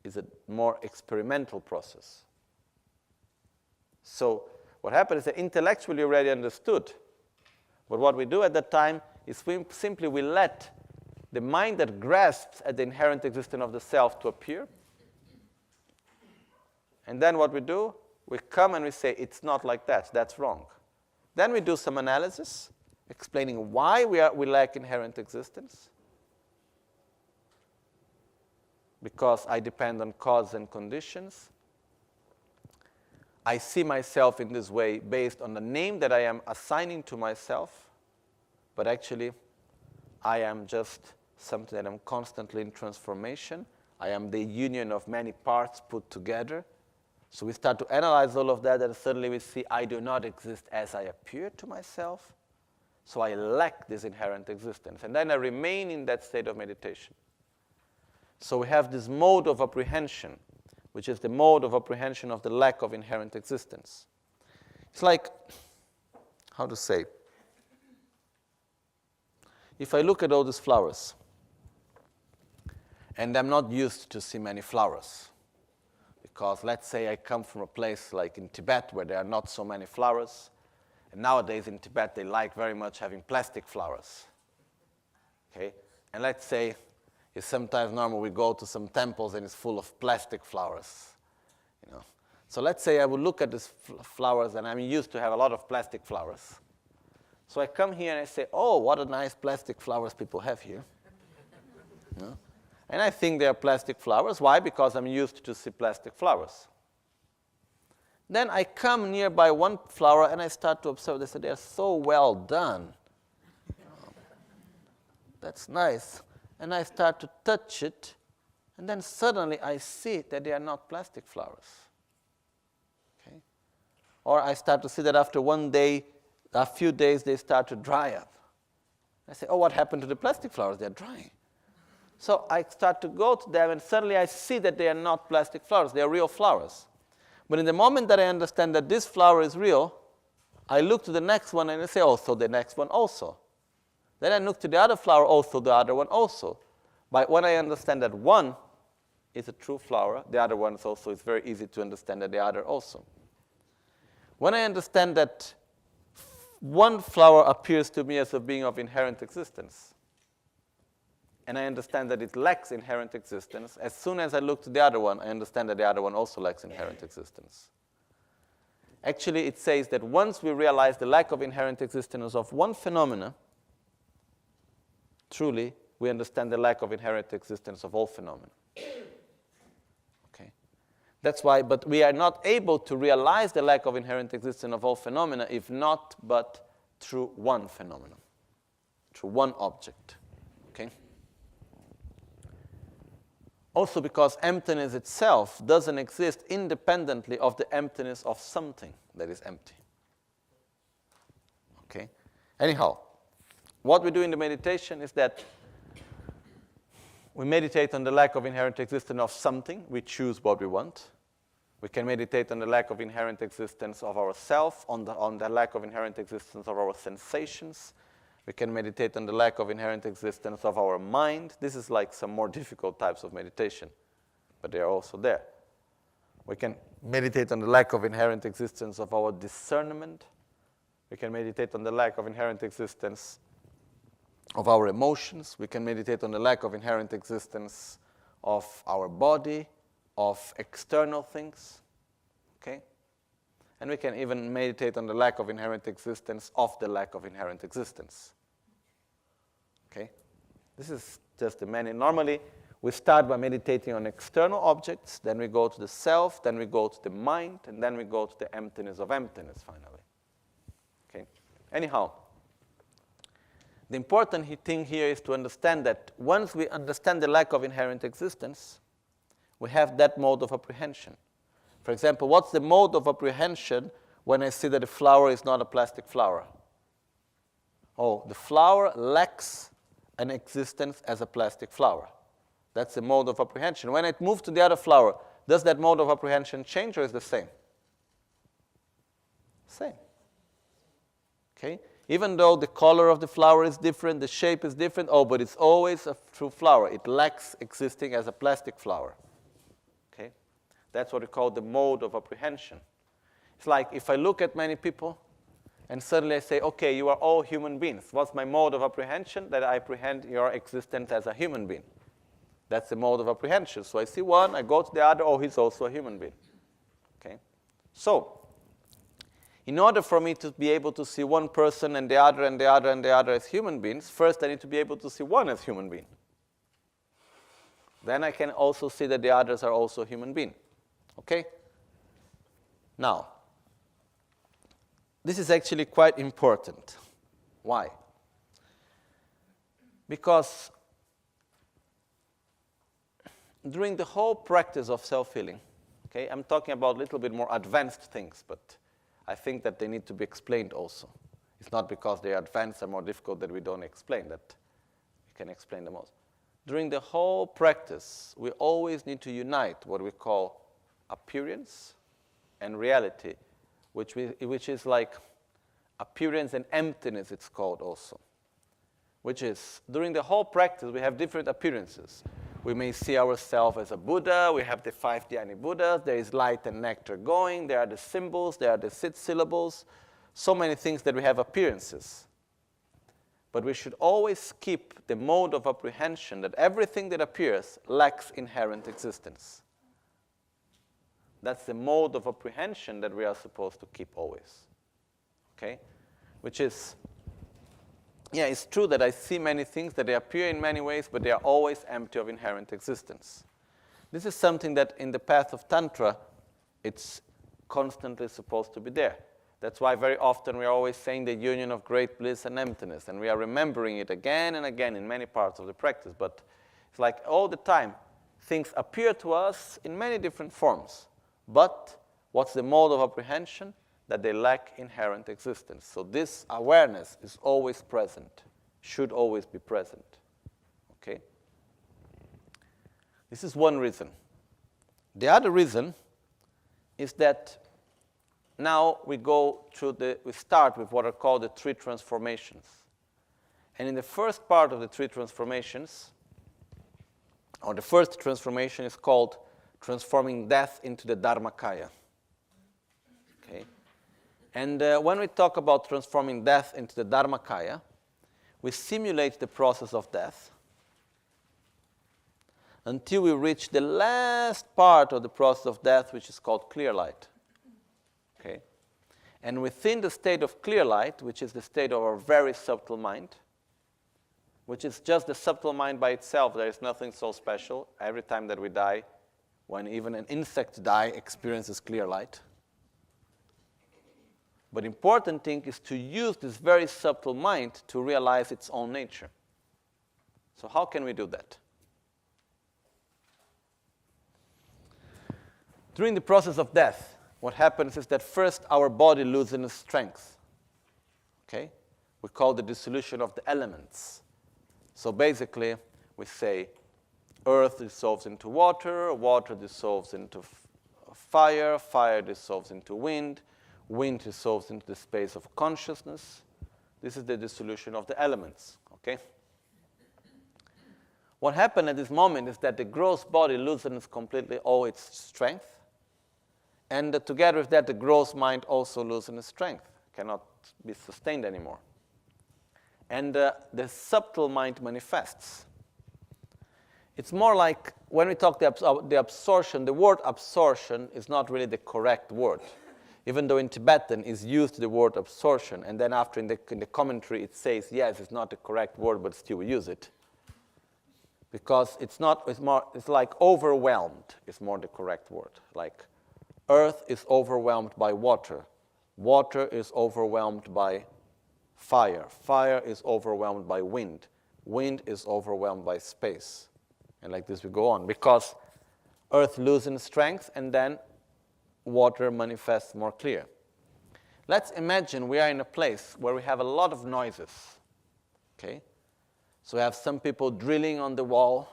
It's a more experimental process. So what happens is that intellectually already understood, but what we do at that time is we let the mind that grasps at the inherent existence of the self to appear. And then what we do, we come and we say, it's not like that, that's wrong. Then we do some analysis, explaining why we lack inherent existence. Because I depend on cause and conditions. I see myself in this way based on the name that I am assigning to myself, but actually I am just something that I'm constantly in transformation. I am the union of many parts put together. So we start to analyze all of that, and suddenly we see I do not exist as I appear to myself, so I lack this inherent existence. And then I remain in that state of meditation. So we have this mode of apprehension, which is the mode of apprehension of the lack of inherent existence. It's like, how to say, if I look at all these flowers, and I'm not used to see many flowers, because let's say I come from a place like in Tibet where there are not so many flowers, and nowadays in Tibet they like very much having plastic flowers. Okay? And let's say it's sometimes normal we go to some temples and it's full of plastic flowers. You know? So let's say I would look at these flowers and I'm used to have a lot of plastic flowers. So I come here and I say, oh, what a nice plastic flowers people have here. You know? And I think they are plastic flowers. Why? Because I'm used to see plastic flowers. Then I come nearby one flower and I start to observe. They say, they're so well done. That's nice. And I start to touch it, and then suddenly I see that they are not plastic flowers. Okay? Or I start to see that after one day, a few days, they start to dry up. I say, oh, what happened to the plastic flowers? They're drying. So I start to go to them, and suddenly I see that they are not plastic flowers. They are real flowers. But in the moment that I understand that this flower is real, I look to the next one and I say, oh, so the next one also. Then I look to the other flower, also the other one also. But when I understand that one is a true flower, the other one is also, it's very easy to understand that the other also. When I understand that one flower appears to me as a being of inherent existence, and I understand that it lacks inherent existence, as soon as I look to the other one, I understand that the other one also lacks inherent existence. Actually, it says that once we realize the lack of inherent existence of one phenomena, truly, we understand the lack of inherent existence of all phenomena. Okay? That's why, but we are not able to realize the lack of inherent existence of all phenomena if not but through one phenomenon, through one object. Okay? Also because emptiness itself doesn't exist independently of the emptiness of something that is empty. Okay? Anyhow, what we do in the meditation is that we meditate on the lack of inherent existence of something. We choose what we want. We can meditate on the lack of inherent existence of ourself, on the lack of inherent existence of our sensations. We can meditate on the lack of inherent existence of our mind. This is like some more difficult types of meditation, but they are also there. We can meditate on the lack of inherent existence of our discernment. We can meditate on the lack of inherent existence of our emotions. We can meditate on the lack of inherent existence of our body, of external things. Okay? And we can even meditate on the lack of inherent existence of the lack of inherent existence. Okay? This is just the many. Normally, we start by meditating on external objects, then we go to the self, then we go to the mind, and then we go to the emptiness of emptiness, finally. Okay? Anyhow, the important thing here is to understand that once we understand the lack of inherent existence, we have that mode of apprehension. For example, what's the mode of apprehension when I see that the flower is not a plastic flower? Oh, the flower lacks an existence as a plastic flower. That's the mode of apprehension. When it moves to the other flower, does that mode of apprehension change or is the same? Same. Okay? Even though the color of the flower is different, the shape is different, oh, but it's always a true flower. It lacks existing as a plastic flower. Okay? That's what we call the mode of apprehension. It's like if I look at many people and suddenly I say, okay, you are all human beings. What's my mode of apprehension? That I apprehend your existence as a human being. That's the mode of apprehension. So I see one, I go to the other, oh, he's also a human being. Okay? So, in order for me to be able to see one person and the other and the other and the other as human beings, first I need to be able to see one as human being. Then I can also see that the others are also human being. Okay? Now, this is actually quite important. Why? Because during the whole practice of self-healing, okay, I'm talking about a little bit more advanced things, but I think that they need to be explained also. It's not because they are advanced and more difficult that we don't explain, that we can explain them also. During the whole practice, we always need to unite what we call appearance and reality, which is like appearance and emptiness, it's called also. Which is, during the whole practice, we have different appearances. We may see ourselves as a Buddha, we have the 5 Dhyani Buddhas, there is light and nectar going, there are the symbols, there are the 6 syllables, so many things that we have appearances. But we should always keep the mode of apprehension that everything that appears lacks inherent existence. That's the mode of apprehension that we are supposed to keep always. Okay? Which is, yeah, it's true that I see many things, that they appear in many ways, but they are always empty of inherent existence. This is something that in the path of Tantra, it's constantly supposed to be there. That's why very often we are always saying the union of great bliss and emptiness, and we are remembering it again and again in many parts of the practice. But it's like all the time, things appear to us in many different forms. But what's the mode of apprehension? That they lack inherent existence. So this awareness is always present, should always be present. Okay? This is one reason. The other reason is that now we start with what are called the three transformations. And in the first part of the three transformations, or the first transformation is called transforming death into the Dharmakaya. Okay? And when we talk about transforming death into the Dharmakaya, we simulate the process of death until we reach the last part of the process of death, which is called clear light. Okay? And within the state of clear light, which is the state of our very subtle mind, which is just the subtle mind by itself, there is nothing so special. Every time that we die, when even an insect dies, experiences clear light. But the important thing is to use this very subtle mind to realize its own nature. So how can we do that? During the process of death, what happens is that first our body loses strength. Okay? We call the dissolution of the elements. So basically, we say earth dissolves into water, water dissolves into fire, fire dissolves into wind, wind dissolves into the space of consciousness. This is the dissolution of the elements. Okay? What happened at this moment is that the gross body loses completely all its strength. And together with that, the gross mind also loses strength, cannot be sustained anymore. And the subtle mind manifests. It's more like, when we talk the absorption, the word absorption is not really the correct word. Even though in Tibetan is used the word absorption, and then after in the commentary it says, yes, it's not the correct word, but still we use it. Because it's like overwhelmed is more the correct word. Like, earth is overwhelmed by water. Water is overwhelmed by fire. Fire is overwhelmed by wind. Wind is overwhelmed by space. And like this we go on. Because earth loses strength and then water manifests more clear. Let's imagine we are in a place where we have a lot of noises. Okay? So we have some people drilling on the wall,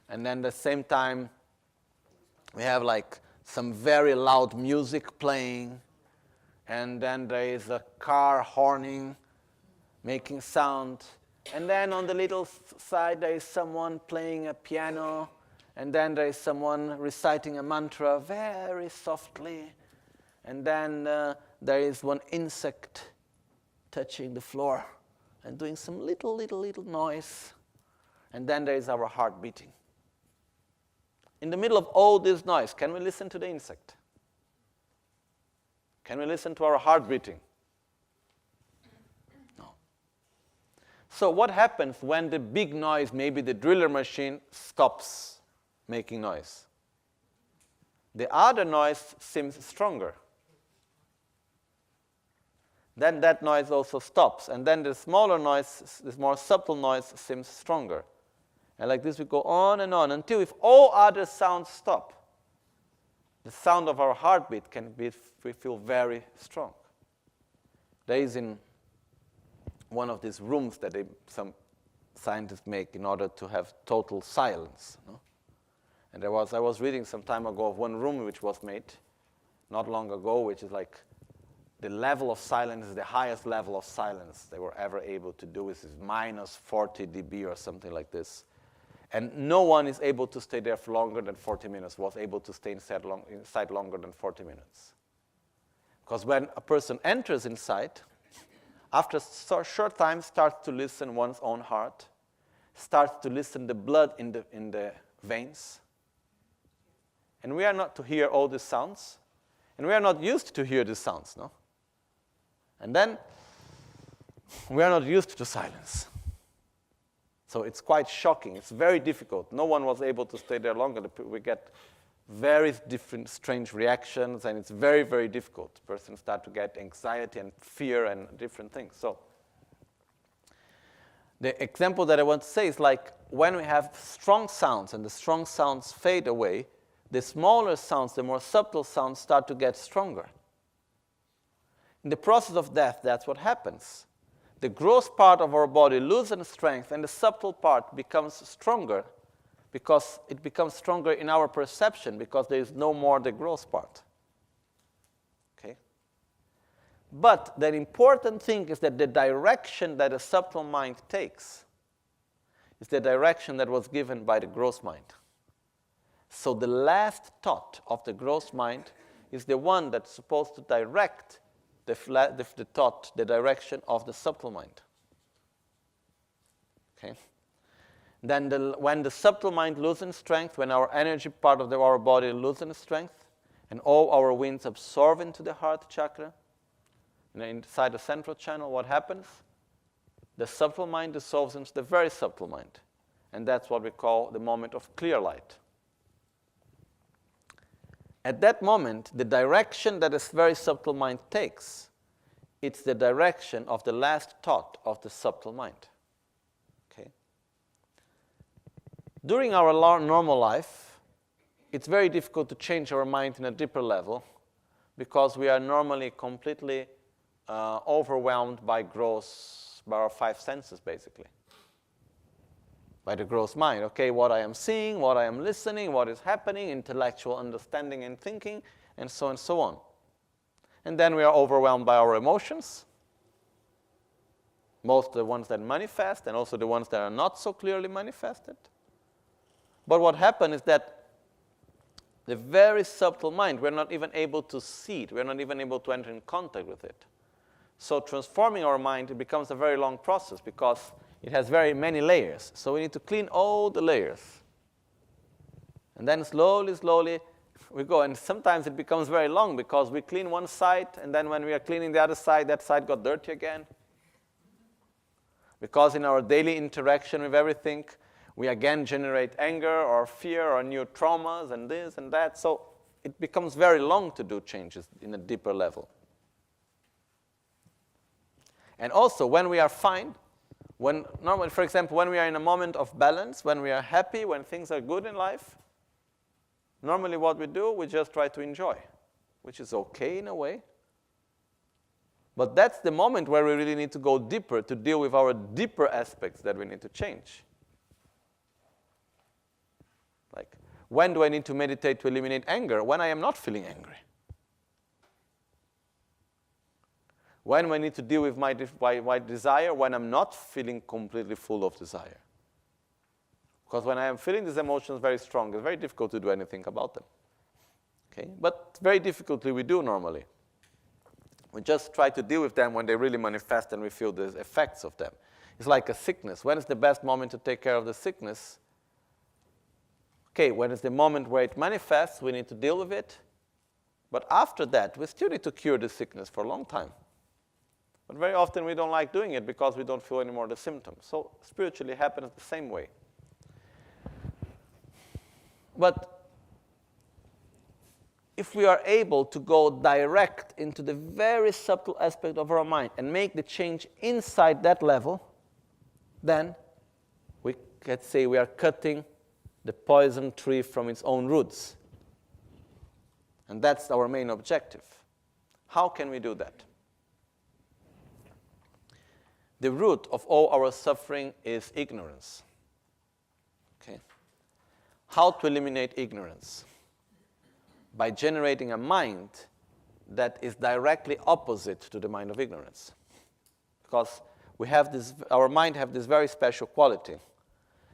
and then at the same time we have like some very loud music playing, and then there is a car horning, making sound, and then on the little side there is someone playing a piano, and then there is someone reciting a mantra very softly, and then there is one insect touching the floor and doing some little noise, and then there is our heart beating. In the middle of all this noise, can we listen to the insect? Can we listen to our heart beating? No. So what happens when the big noise, maybe the driller machine, stops making noise? The other noise seems stronger. Then that noise also stops, and then the smaller noise, the more subtle noise seems stronger. And like this we go on and on until if all other sounds stop, the sound of our heartbeat we feel very strong. There is in one of these rooms that some scientists make in order to have total silence. No? And I was reading some time ago of one room which was made not long ago, which is like the level of silence is the highest level of silence they were ever able to do. Is minus 40 dB or something like this. And no one is able to stay there for longer than 40 minutes, was able to stay inside longer than 40 minutes. Because when a person enters inside, after a short time starts to listen one's own heart, starts to listen the blood in the veins. And we are not to hear all these sounds, and we are not used to hear these sounds, no? And then we are not used to silence. So it's quite shocking. It's very difficult. No one was able to stay there longer. We get very different, strange reactions, and it's very, very difficult. Persons start to get anxiety and fear and different things. So the example that I want to say is like when we have strong sounds and the strong sounds fade away, the smaller sounds, the more subtle sounds start to get stronger. In the process of death, that's what happens. The gross part of our body loses strength and the subtle part becomes stronger because it becomes stronger in our perception because there is no more the gross part. Okay? But the important thing is that the direction that a subtle mind takes is the direction that was given by the gross mind. So the last thought of the gross mind is the one that's supposed to direct the thought, the direction of the subtle mind. Okay? Then when the subtle mind loses strength, when our energy part of our body loses strength, and all our winds absorb into the heart chakra, and inside the central channel, what happens? The subtle mind dissolves into the very subtle mind. And that's what we call the moment of clear light. At that moment, the direction that this very subtle mind takes, it's the direction of the last thought of the subtle mind. Okay? During our normal life, it's very difficult to change our mind in a deeper level because we are normally completely overwhelmed by our five senses, basically. By the gross mind, okay, what I am seeing, what I am listening, what is happening, intellectual understanding and thinking, and so on. And then we are overwhelmed by our emotions, most of the ones that manifest, and also the ones that are not so clearly manifested. But what happens is that the very subtle mind, we're not even able to see it, we're not even able to enter in contact with it. So transforming our mind, it becomes a very long process because it has very many layers. So we need to clean all the layers. And then slowly, slowly, we go. And sometimes it becomes very long because we clean one side, and then when we are cleaning the other side, that side got dirty again. Because in our daily interaction with everything, we again generate anger or fear or new traumas and this and that. So it becomes very long to do changes in a deeper level. And also, when we are fine, normally, for example, when we are in a moment of balance, when we are happy, when things are good in life, normally what we do, we just try to enjoy, which is okay in a way. But that's the moment where we really need to go deeper to deal with our deeper aspects that we need to change. Like, when do I need to meditate to eliminate anger? When I am not feeling angry. When do I need to deal with my desire? When I'm not feeling completely full of desire. Because when I am feeling these emotions very strong, it's very difficult to do anything about them. Okay? But very difficultly we do normally. We just try to deal with them when they really manifest and we feel the effects of them. It's like a sickness. When is the best moment to take care of the sickness? Okay, when is the moment where it manifests, we need to deal with it. But after that, we still need to cure the sickness for a long time. But very often we don't like doing it because we don't feel anymore the symptoms. So spiritually it happens the same way. But if we are able to go direct into the very subtle aspect of our mind and make the change inside that level, then we can say we are cutting the poison tree from its own roots. And that's our main objective. How can we do that? The root of all our suffering is ignorance. Okay? How to eliminate ignorance? By generating a mind that is directly opposite to the mind of ignorance. Because our mind has this very special quality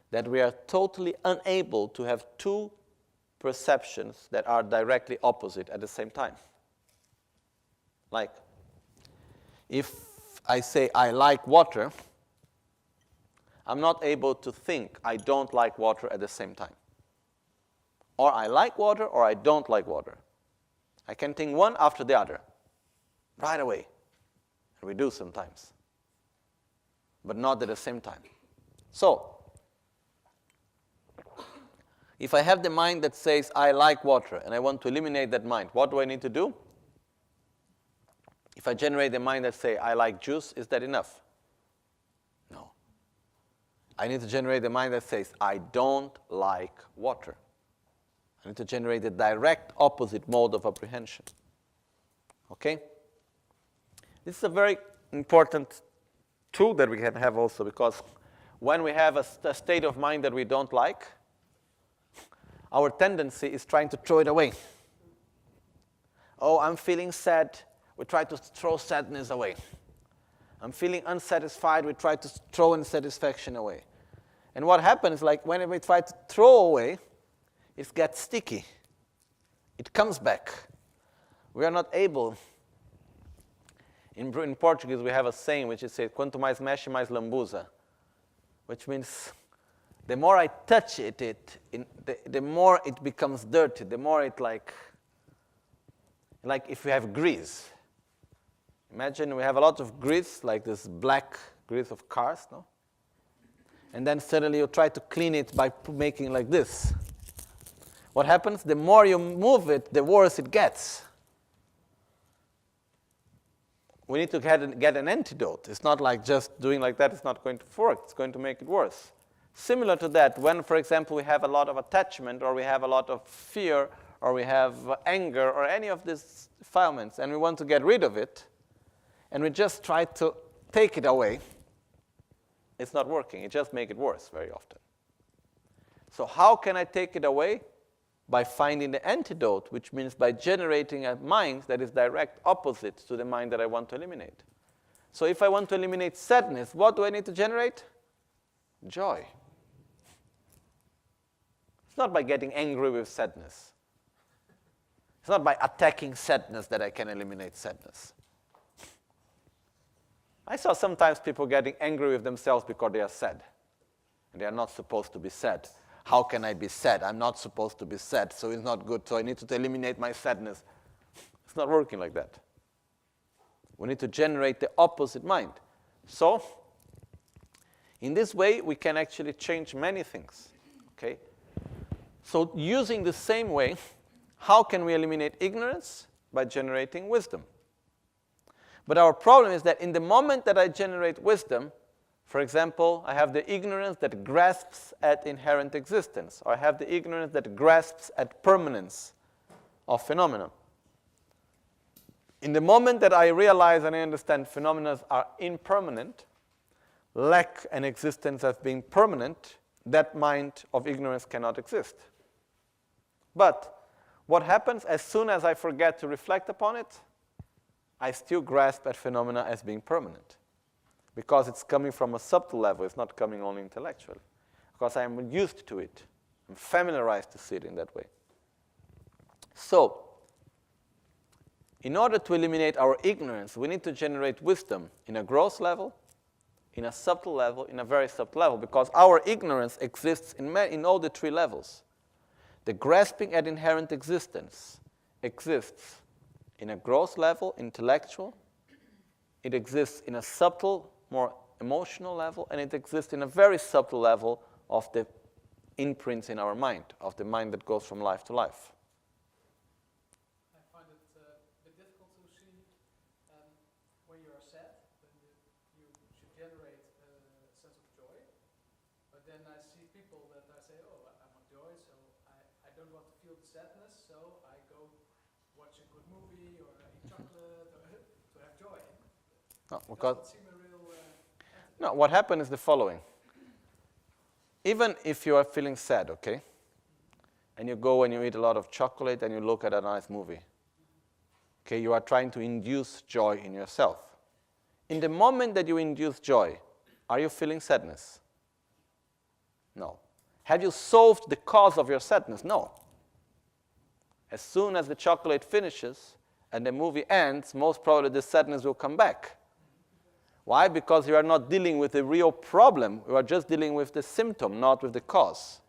that we are totally unable to have two perceptions that are directly opposite at the same time. Like, if I say I like water, I'm not able to think I don't like water at the same time. Or I like water or I don't like water. I can think one after the other, right away. And we do sometimes. But not at the same time. So, If I have the mind that says, I like water, and I want to eliminate that mind, what do I need to do? If I generate the mind that says, I like juice, is that enough? No. I need to generate the mind that says, I don't like water. I need to generate the direct opposite mode of apprehension. Okay? This is a very important tool that we can have also, because when we have a state of mind that we don't like, our tendency is trying to throw it away. Oh, I'm feeling sad. We try to throw sadness away. I'm feeling unsatisfied. We try to throw unsatisfaction away. And what happens, like when we try to throw away, it gets sticky. It comes back. We are not able. In Portuguese, we have a saying which is, quanto mais mexe, mais lambuza, which means the more I touch it, the more it becomes dirty, the more it like if we have grease. Imagine we have a lot of grease, like this black grease of cars, no? And then suddenly you try to clean it by making like this. What happens? The more you move it, the worse it gets. We need to get an antidote. It's not like just doing like that, it's not going to work. It's going to make it worse. Similar to that, when, for example, we have a lot of attachment, or we have a lot of fear, or we have anger, or any of these defilements, and we want to get rid of it, and we just try to take it away, it's not working. It just makes it worse very often. So how can I take it away? By finding the antidote, which means by generating a mind that is direct opposite to the mind that I want to eliminate. So if I want to eliminate sadness, what do I need to generate? Joy. It's not by getting angry with sadness. It's not by attacking sadness that I can eliminate sadness. I saw sometimes people getting angry with themselves because they are sad. And they are not supposed to be sad. How can I be sad? I'm not supposed to be sad, so it's not good, so I need to eliminate my sadness. It's not working like that. We need to generate the opposite mind. So, in this way, we can actually change many things. Okay? So, using the same way, how can we eliminate ignorance? By generating wisdom. But our problem is that in the moment that I generate wisdom, for example, I have the ignorance that grasps at inherent existence, or I have the ignorance that grasps at permanence of phenomena. In the moment that I realize and I understand phenomena are impermanent, lack and existence as being permanent, that mind of ignorance cannot exist. But what happens as soon as I forget to reflect upon it? I still grasp at phenomena as being permanent. Because it's coming from a subtle level, it's not coming only intellectually. Because I'm used to it. I'm familiarized to see it in that way. So, in order to eliminate our ignorance, we need to generate wisdom in a gross level, in a subtle level, in a very subtle level, because our ignorance exists in all the three levels. The grasping at inherent existence exists in a gross level, intellectual. It exists in a subtle, more emotional level, and it exists in a very subtle level of the imprints in our mind, of the mind that goes from life to life. I find it a bit difficult to see when you are sad, then you should generate a sense of joy. But then I see people that I say, oh, I'm on joy, so I don't want to feel the sadness, so I go watch a good movie or eat chocolate to have joy. No, because no, what happened is the following. Even if you are feeling sad, okay, and you go and you eat a lot of chocolate and you look at a nice movie, okay, you are trying to induce joy in yourself. In the moment that you induce joy, are you feeling sadness? No. Have you solved the cause of your sadness? No. As soon as the chocolate finishes and the movie ends, most probably the sadness will come back. Why? Because you are not dealing with the real problem. You are just dealing with the symptom, not with the cause.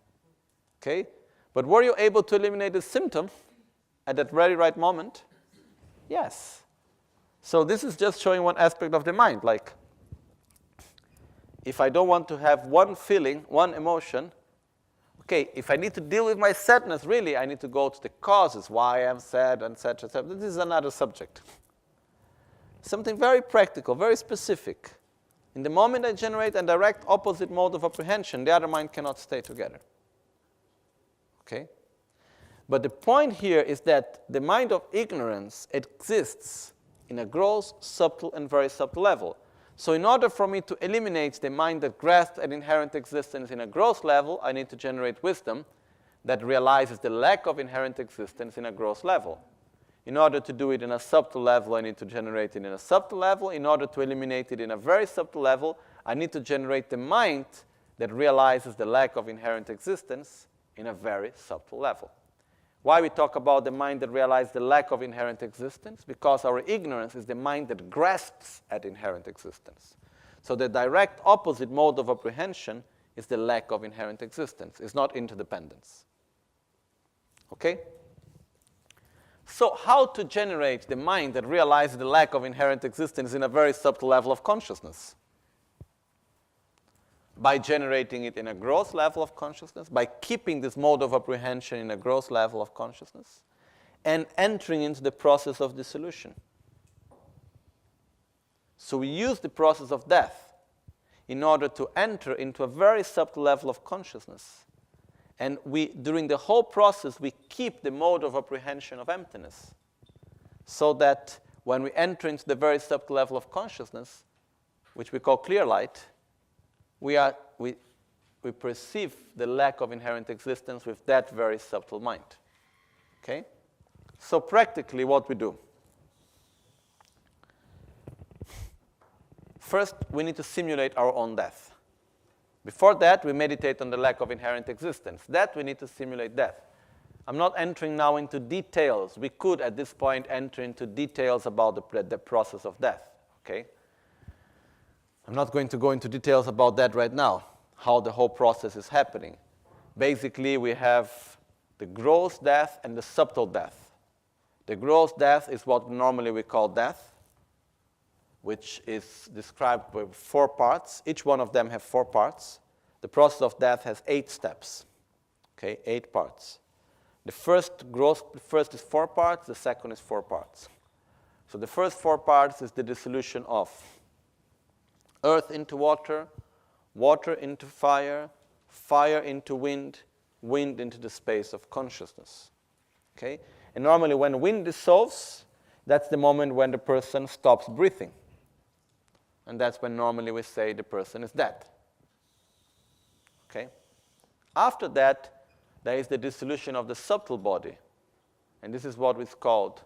Okay? But were you able to eliminate the symptom at that very right moment? Yes. So this is just showing one aspect of the mind. Like, if I don't want to have one feeling, one emotion, Okay, if I need to deal with my sadness, really, I need to go to the causes, why I'm sad, etc., etc. This is another subject. Something very practical, very specific. In the moment I generate a direct opposite mode of apprehension, the other mind cannot stay together. Okay? But the point here is that the mind of ignorance exists in a gross, subtle, and very subtle level. So in order for me to eliminate the mind that grasps an inherent existence in a gross level, I need to generate wisdom that realizes the lack of inherent existence in a gross level. In order to do it in a subtle level, I need to generate it in a subtle level. In order to eliminate it in a very subtle level, I need to generate the mind that realizes the lack of inherent existence in a very subtle level. Why we talk about the mind that realizes the lack of inherent existence? Because our ignorance is the mind that grasps at inherent existence. So the direct opposite mode of apprehension is the lack of inherent existence. It's not interdependence. Okay? So how to generate the mind that realizes the lack of inherent existence in a very subtle level of consciousness? By generating it in a gross level of consciousness, by keeping this mode of apprehension in a gross level of consciousness, and entering into the process of dissolution. So we use the process of death in order to enter into a very subtle level of consciousness. And during the whole process, we keep the mode of apprehension of emptiness, so that when we enter into the very subtle level of consciousness, which we call clear light, we perceive the lack of inherent existence with that very subtle mind. Okay? So practically what we do. First, we need to simulate our own death. Before that, we meditate on the lack of inherent existence. That we need to simulate death. I'm not entering now into details. We could, at this point, enter into details about the process of death. Okay? I'm not going to go into details about that right now, how the whole process is happening. Basically, we have the gross death and the subtle death. The gross death is what normally we call death, which is described by 4 parts. Each one of them have 4 parts. The process of death has 8 steps. Okay, 8 parts. The first is 4 parts, the second is 4 parts. So the first 4 parts is the dissolution of earth into water, water into fire, fire into wind, wind into the space of consciousness. Okay? And normally when wind dissolves, that's the moment when the person stops breathing. And that's when normally we say the person is dead. Okay? After that, there is the dissolution of the subtle body. And this is what is called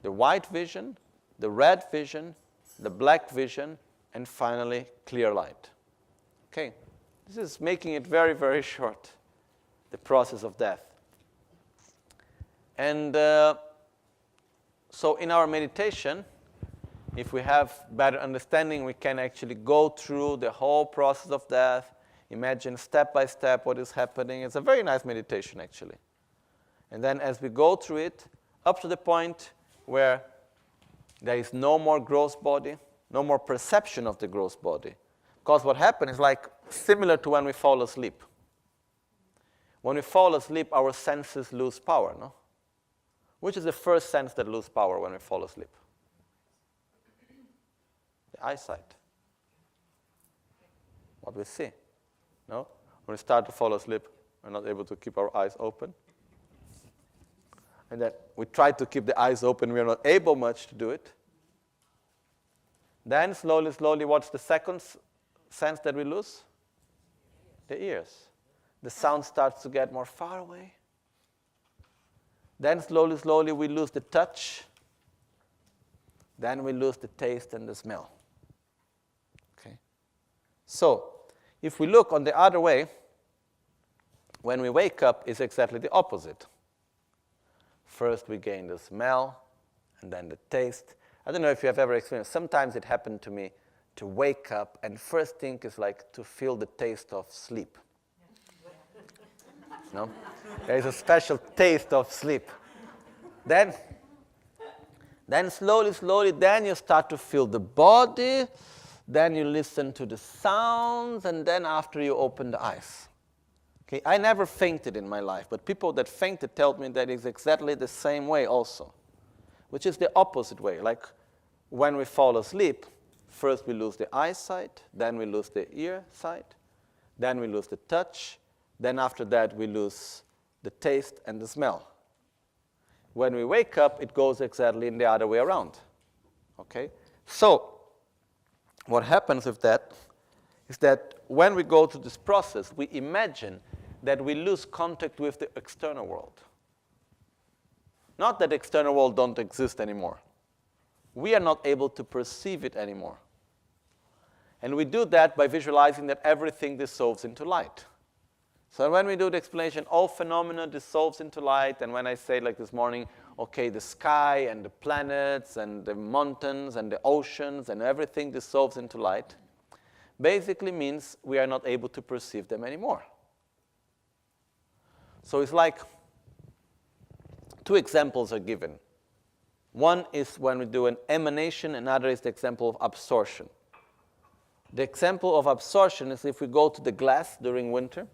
the white vision, the red vision, the black vision, and finally, clear light. Okay, this is making it very, very short, the process of death. And so in our meditation, if we have better understanding, we can actually go through the whole process of death, imagine step by step what is happening. It's a very nice meditation, actually. And then as we go through it, up to the point where there is no more gross body, no more perception of the gross body. Because what happens is like similar to when we fall asleep. When we fall asleep, our senses lose power, no? Which is the first sense that loses power when we fall asleep? The eyesight. What we see, no? When we start to fall asleep, we're not able to keep our eyes open. And then we try to keep the eyes open, we're not able much to do it. Then slowly, slowly, what's the second sense that we lose? The ears. The sound starts to get more far away. Then slowly, slowly, we lose the touch. Then we lose the taste and the smell. Okay. So, if we look on the other way, when we wake up, it's exactly the opposite. First we gain the smell, and then the taste. I don't know if you have ever experienced, sometimes it happened to me to wake up and first thing is like to feel the taste of sleep. No? There is a special taste of sleep. Then slowly, slowly, then you start to feel the body, then you listen to the sounds, and then after you open the eyes. Okay, I never fainted in my life, but people that fainted told me that it's exactly the same way also, which is the opposite way. Like when we fall asleep, first we lose the eyesight, then we lose the ear sight, then we lose the touch, then after that we lose the taste and the smell. When we wake up, it goes exactly in the other way around. Okay? So, what happens with that is that when we go through this process, we imagine that we lose contact with the external world. Not that the external world don't exist anymore. We are not able to perceive it anymore. And we do that by visualizing that everything dissolves into light. So when we do the explanation, all phenomena dissolves into light, and when I say like this morning, okay, the sky and the planets and the mountains and the oceans and everything dissolves into light, basically means we are not able to perceive them anymore. So it's like two examples are given. One is when we do an emanation, another is the example of absorption. The example of absorption is if we go to the glass during winter,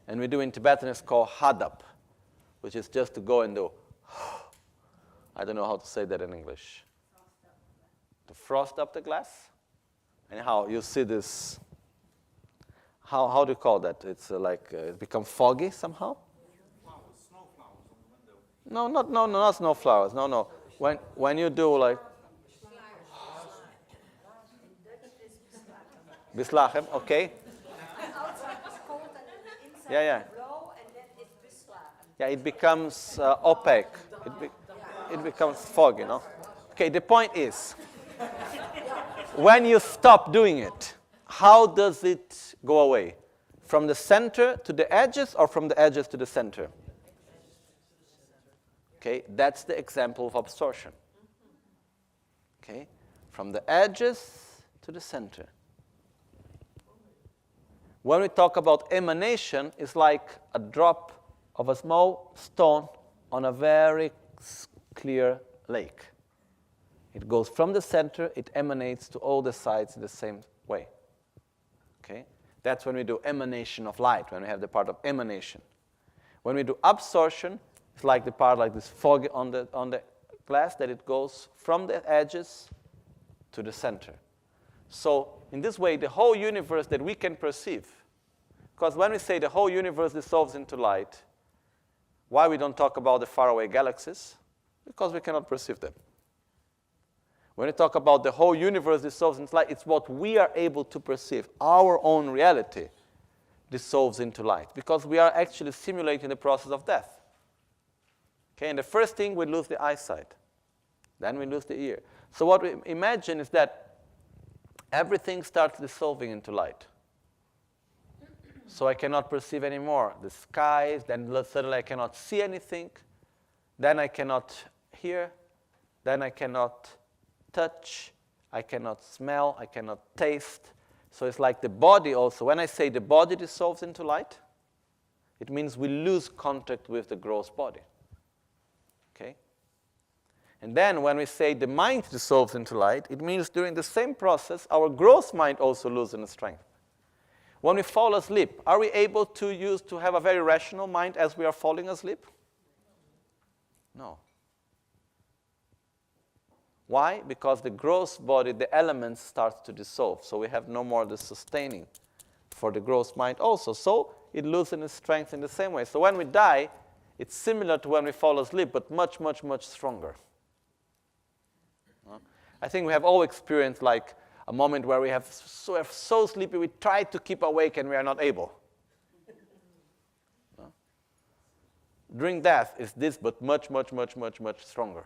and we do in Tibetan, it's called hadap, which is just to go and do, I don't know how to say that in English. To frost up the glass. Anyhow, you see this, how do you call that? It's like it becomes foggy somehow? Snow flowers on the window. No, not snow flowers. No. When you do like Bislachem, okay. Yeah. Yeah, it becomes opaque. It becomes foggy, no? Okay, the point is, when you stop doing it, how does it go away? From the center to the edges or from the edges to the center? Okay, that's the example of absorption. Okay, from the edges to the center. When we talk about emanation, it's like a drop of a small stone on a very clear lake. It goes from the center, it emanates to all the sides in the same way. Okay? That's when we do emanation of light, when we have the part of emanation. When we do absorption, it's like the part like this fog on the glass, that it goes from the edges to the center. So in this way, the whole universe that we can perceive, because when we say the whole universe dissolves into light, why we don't talk about the faraway galaxies? Because we cannot perceive them. When we talk about the whole universe dissolves into light, it's what we are able to perceive. Our own reality dissolves into light, because we are actually simulating the process of death. Okay, and the first thing, we lose the eyesight. Then we lose the ear. So what we imagine is that everything starts dissolving into light. So I cannot perceive anymore the skies, then suddenly I cannot see anything, then I cannot hear, then I cannot touch, I cannot smell, I cannot taste. So it's like the body also. When I say the body dissolves into light, it means we lose contact with the gross body. Okay? And then when we say the mind dissolves into light, it means during the same process, our gross mind also loses in strength. When we fall asleep, are we able to have a very rational mind as we are falling asleep? No. Why? Because the gross body, the elements start to dissolve. So we have no more the sustaining for the gross mind also. So it loses its strength in the same way. So when we die, it's similar to when we fall asleep, but much, much, much stronger. I think we have all experienced like a moment where we're so sleepy, we try to keep awake and we are not able. During death is this, but much, much, much, much, much stronger.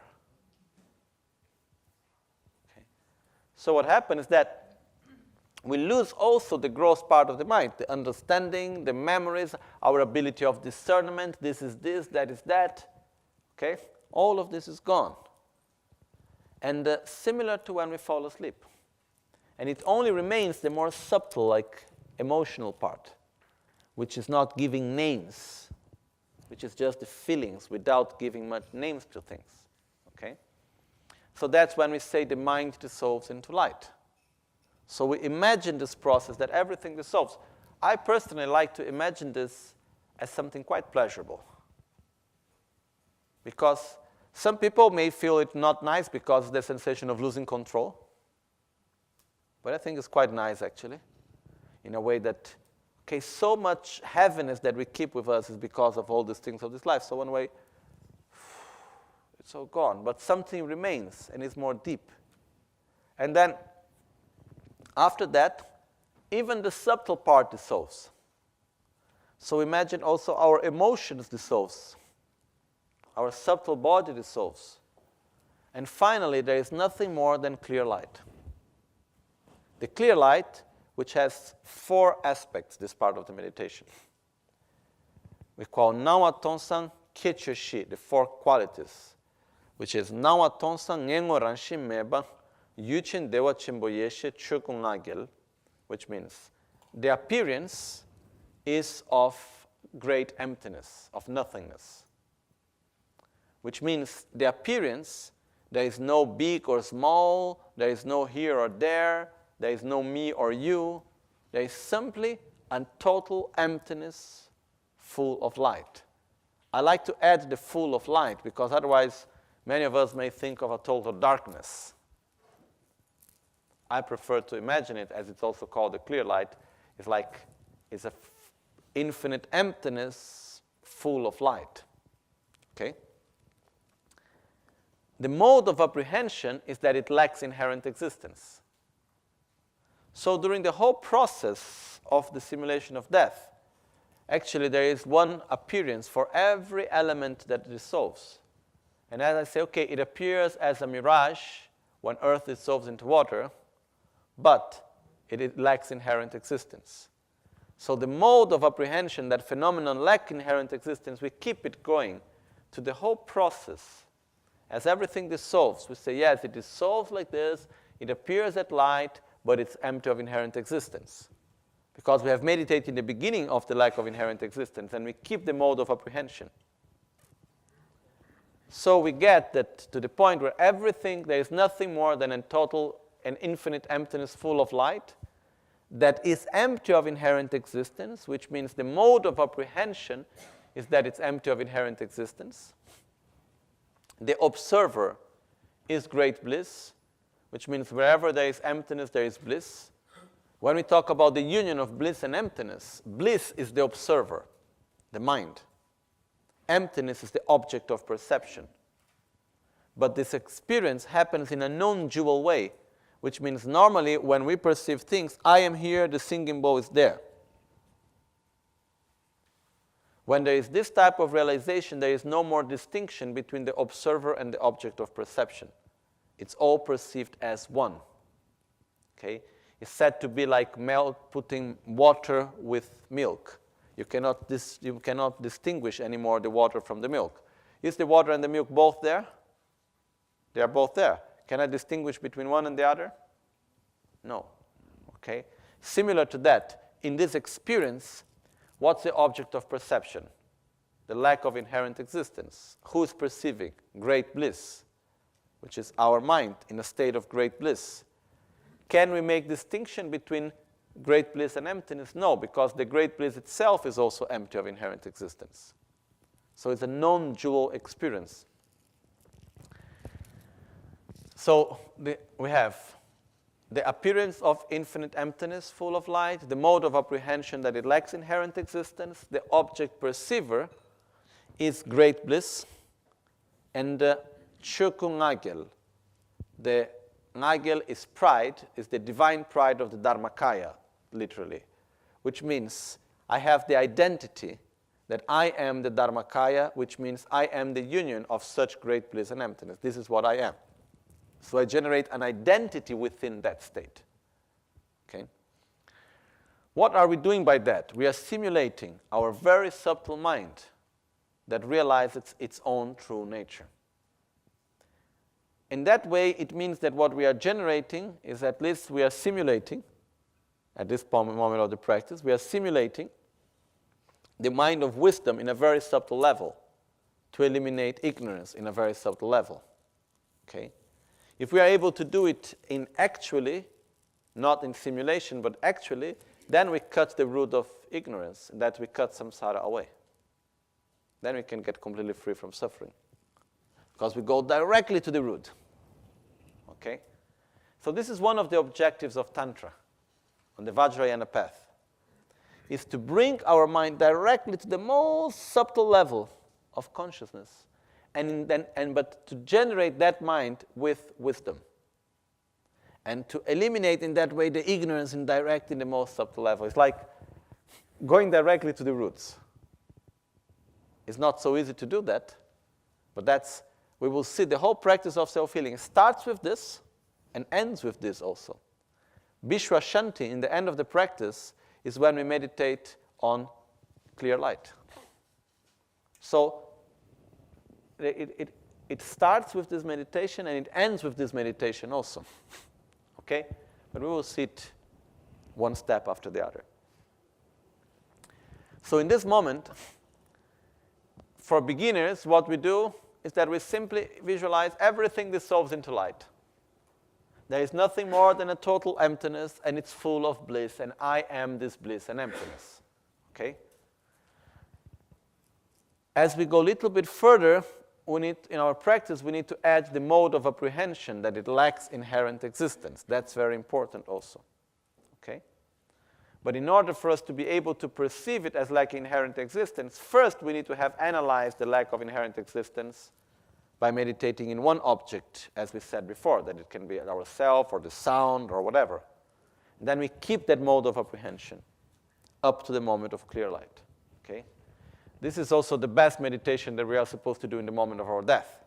Okay. So what happens is that we lose also the gross part of the mind, the understanding, the memories, our ability of discernment, this is this, that is that. Okay? All of this is gone. And similar to when we fall asleep. And it only remains the more subtle, like emotional part, which is not giving names, which is just the feelings without giving much names to things. Okay? So that's when we say the mind dissolves into light. So we imagine this process that everything dissolves. I personally like to imagine this as something quite pleasurable. Because some people may feel it not nice because of the sensation of losing control. But I think it's quite nice, actually, in a way that, okay, so much heaviness that we keep with us is because of all these things of this life. So one way, it's all gone. But something remains, and it's more deep. And then, after that, even the subtle part dissolves. So imagine also our emotions dissolves. Our subtle body dissolves. And finally, there is nothing more than clear light. The clear light, which has 4 aspects, this part of the meditation. We call Nawa Tongsan Kechoshi, the 4 qualities, which is Nawa Tongsan Ngengo Ranshi Meba Yuchin Dewa Chimboyeshe Chukungagel, which means the appearance is of great emptiness, of nothingness. Which means the appearance, there is no big or small, there is no here or there is no me or you. There is simply a total emptiness full of light. I like to add the full of light because otherwise many of us may think of a total darkness. I prefer to imagine it, as it's also called the clear light, it's an infinite emptiness full of light. Okay? The mode of apprehension is that it lacks inherent existence. So during the whole process of the simulation of death, actually there is one appearance for every element that dissolves. And as I say, okay, it appears as a mirage when earth dissolves into water, but it lacks inherent existence. So the mode of apprehension, that phenomenon lack inherent existence, we keep it going to the whole process. As everything dissolves, we say, yes, it dissolves like this, it appears at light, but it's empty of inherent existence. Because we have meditated in the beginning of the lack of inherent existence, and we keep the mode of apprehension. So we get that to the point where everything, there is nothing more than a total and infinite emptiness full of light that is empty of inherent existence, which means the mode of apprehension is that it's empty of inherent existence. The observer is great bliss, which means wherever there is emptiness, there is bliss. When we talk about the union of bliss and emptiness, bliss is the observer, the mind. Emptiness is the object of perception. But this experience happens in a non-dual way, which means normally when we perceive things, I am here, the singing bowl is there. When there is this type of realization, there is no more distinction between the observer and the object of perception. It's all perceived as one. Okay? It's said to be like milk, putting water with milk. You cannot distinguish anymore the water from the milk. Is the water and the milk both there? They are both there. Can I distinguish between one and the other? No. Okay? Similar to that, in this experience, what's the object of perception? The lack of inherent existence. Who is perceiving? Great bliss, which is our mind in a state of great bliss. Can we make distinction between great bliss and emptiness? No, because the great bliss itself is also empty of inherent existence. So it's a non-dual experience. So we have the appearance of infinite emptiness full of light, the mode of apprehension that it lacks inherent existence, the object perceiver is great bliss, and the Chukungagel, the Nagel is pride, is the divine pride of the Dharmakaya, literally, which means I have the identity that I am the Dharmakaya, which means I am the union of such great bliss and emptiness. This is what I am. So I generate an identity within that state. Okay? What are we doing by that? We are simulating our very subtle mind that realizes its own true nature. In that way, it means that what we are generating is at least we are simulating, at this moment of the practice, we are simulating the mind of wisdom in a very subtle level to eliminate ignorance in a very subtle level. Okay? If we are able to do it in actually, not in simulation, but actually, then we cut the root of ignorance, and that we cut samsara away. then we can get completely free from suffering. Because we go directly to the root. Okay? So this is one of the objectives of Tantra, on the Vajrayana path, is to bring our mind directly to the most subtle level of consciousness, but to generate that mind with wisdom. And to eliminate in that way the ignorance in the most subtle level. It's like going directly to the roots. It's not so easy to do that, but we will see the whole practice of self-healing starts with this and ends with this also. Bishwa Shanti, in the end of the practice, is when we meditate on clear light. So it starts with this meditation and it ends with this meditation also. Okay? But we will see it one step after the other. So in this moment, for beginners, what we do is that we simply visualize everything dissolves into light. There is nothing more than a total emptiness, and it's full of bliss, and I am this bliss and emptiness. Okay? As we go a little bit further, in our practice, we need to add the mode of apprehension that it lacks inherent existence. That's very important also. Okay? But in order for us to be able to perceive it as lacking inherent existence, first we need to have analyzed the lack of inherent existence by meditating in one object, as we said before, that it can be ourself or the sound or whatever. And then we keep that mode of apprehension up to the moment of clear light. Okay? This is also the best meditation that we are supposed to do in the moment of our death.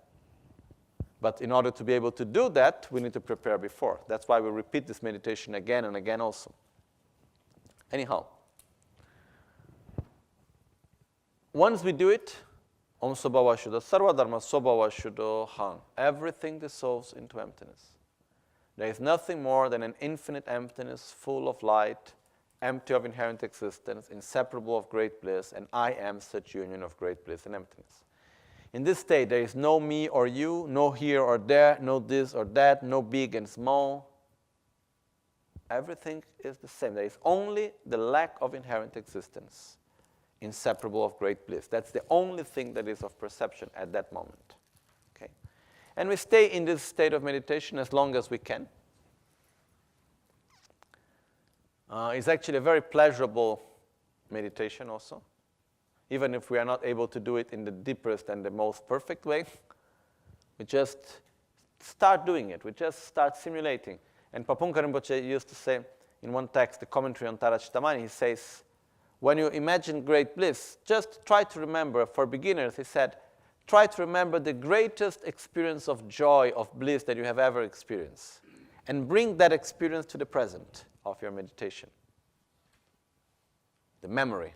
But in order to be able to do that, we need to prepare before. That's why we repeat this meditation again and again also. Anyhow, once we do it, Om Sobhava Shuddha Sarva Dharma Sobhava Shuddha Hang. Everything dissolves into emptiness. There is nothing more than an infinite emptiness, full of light, empty of inherent existence, inseparable of great bliss, and I am such union of great bliss and emptiness. In this state, there is no me or you, no here or there, no this or that, no big and small. Everything is the same. There is only the lack of inherent existence, inseparable of great bliss. That's the only thing that is of perception at that moment. Okay? And we stay in this state of meditation as long as we can. It's actually a very pleasurable meditation also. Even if we are not able to do it in the deepest and the most perfect way, we just start doing it. We just start simulating. And Papunka Rinpoche used to say in one text, the commentary on Tarachtamani, he says, when you imagine great bliss, just try to remember, for beginners, he said, try to remember the greatest experience of joy, of bliss that you have ever experienced. And bring that experience to the present of your meditation. The memory.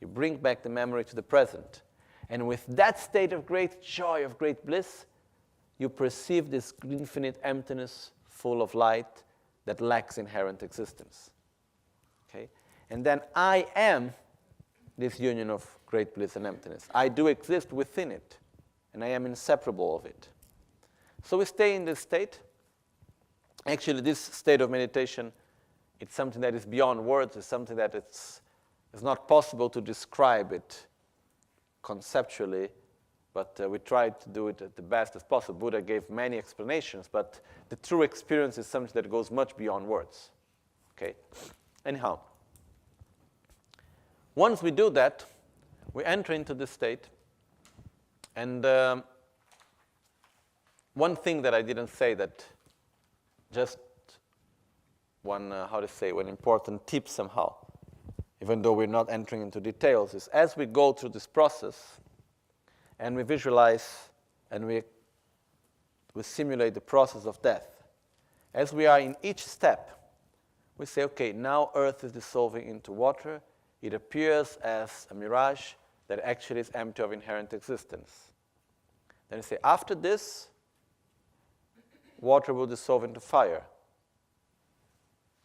You bring back the memory to the present. And with that state of great joy, of great bliss, you perceive this infinite emptiness full of light that lacks inherent existence. Okay? And then I am this union of great bliss and emptiness. I do exist within it, and I am inseparable of it. So we stay in this state. Actually, this state of meditation, it's something that is beyond words. It's something that it's not possible to describe it conceptually, but we tried to do it at the best as possible. Buddha gave many explanations, but the true experience is something that goes much beyond words. Okay? Anyhow, once we do that, we enter into this state, and one thing that I didn't say, that just one, one important tip somehow, even though we're not entering into details, is as we go through this process and we visualize and we simulate the process of death, as we are in each step, we say, okay, now earth is dissolving into water. It appears as a mirage that actually is empty of inherent existence. Then we say, after this, water will dissolve into fire.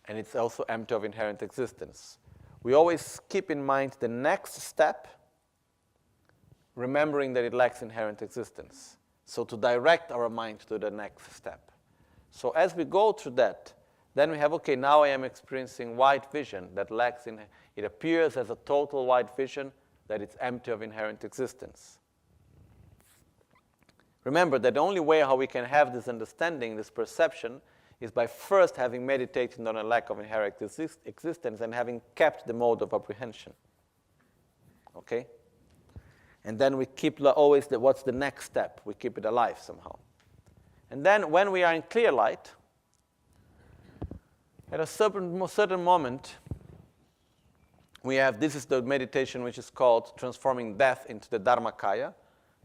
And it's also empty of inherent existence. We always keep in mind the next step, remembering that it lacks inherent existence. So to direct our mind to the next step. So as we go through that, then we have, okay, now I am experiencing white vision that lacks it appears as a total white vision, that it's empty of inherent existence. Remember that the only way how we can have this understanding, this perception, is by first having meditated on a lack of inherent existence and having kept the mode of apprehension. Okay? And then we keep always what's the next step? We keep it alive somehow. And then when we are in clear light, at a certain moment, we have, this is the meditation which is called transforming death into the Dharmakaya.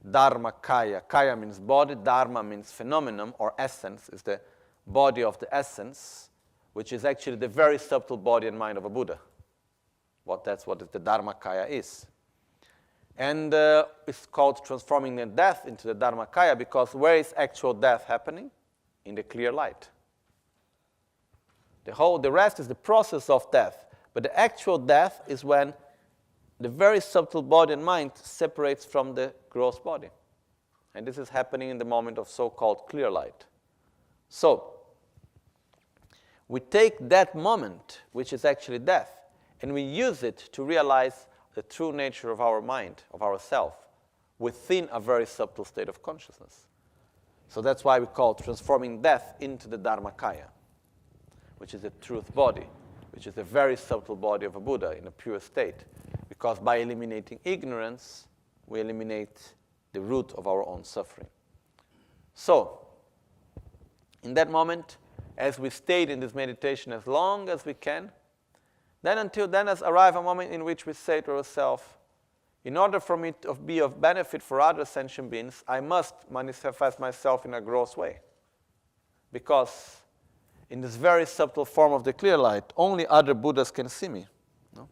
Dharmakaya. Kaya means body, Dharma means phenomenon or essence, is the body of the essence, which is actually the very subtle body and mind of a Buddha. That's what the Dharmakaya is. And it's called transforming the death into the Dharmakaya because where is actual death happening? In the clear light. The rest is the process of death. But the actual death is when the very subtle body and mind separates from the gross body. And this is happening in the moment of so-called clear light. So, we take that moment, which is actually death, and we use it to realize the true nature of our mind, of ourself, within a very subtle state of consciousness. So that's why we call transforming death into the Dharmakaya, which is the truth body, which is a very subtle body of a Buddha in a pure state. Because by eliminating ignorance, we eliminate the root of our own suffering. So, in that moment, as we stayed in this meditation as long as we can, then until then has arrived a moment in which we say to ourselves, in order for me to be of benefit for other sentient beings, I must manifest myself in a gross way. Because in this very subtle form of the clear light, only other Buddhas can see me. No?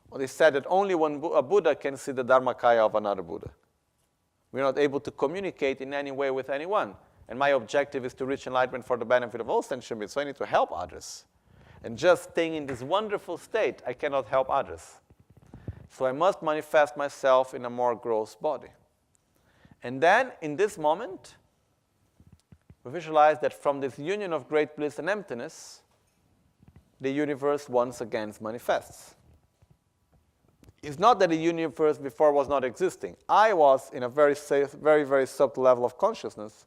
Well, they said that only a Buddha can see the Dharmakaya of another Buddha. We're not able to communicate in any way with anyone. And my objective is to reach enlightenment for the benefit of all sentient beings, so I need to help others. And just staying in this wonderful state, I cannot help others. So I must manifest myself in a more gross body. And then, in this moment, we visualize that from this union of great bliss and emptiness, the universe once again manifests. It's not that the universe before was not existing. I was in a very safe, very, very subtle level of consciousness,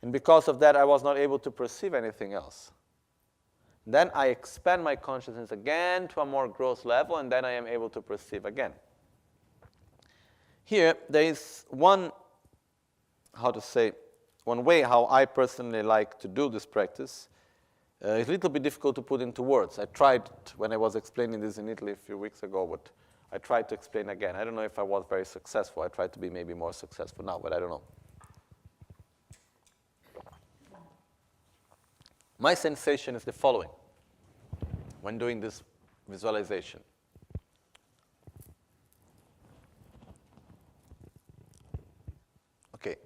and because of that, I was not able to perceive anything else. Then I expand my consciousness again to a more gross level, and then I am able to perceive again. Here, there is one way how I personally like to do this practice. It's a little bit difficult to put into words. I tried when I was explaining this in Italy a few weeks ago, but I tried to explain again. I don't know if I was very successful. I tried to be maybe more successful now, but I don't know. My sensation is the following when doing this visualization. Okay,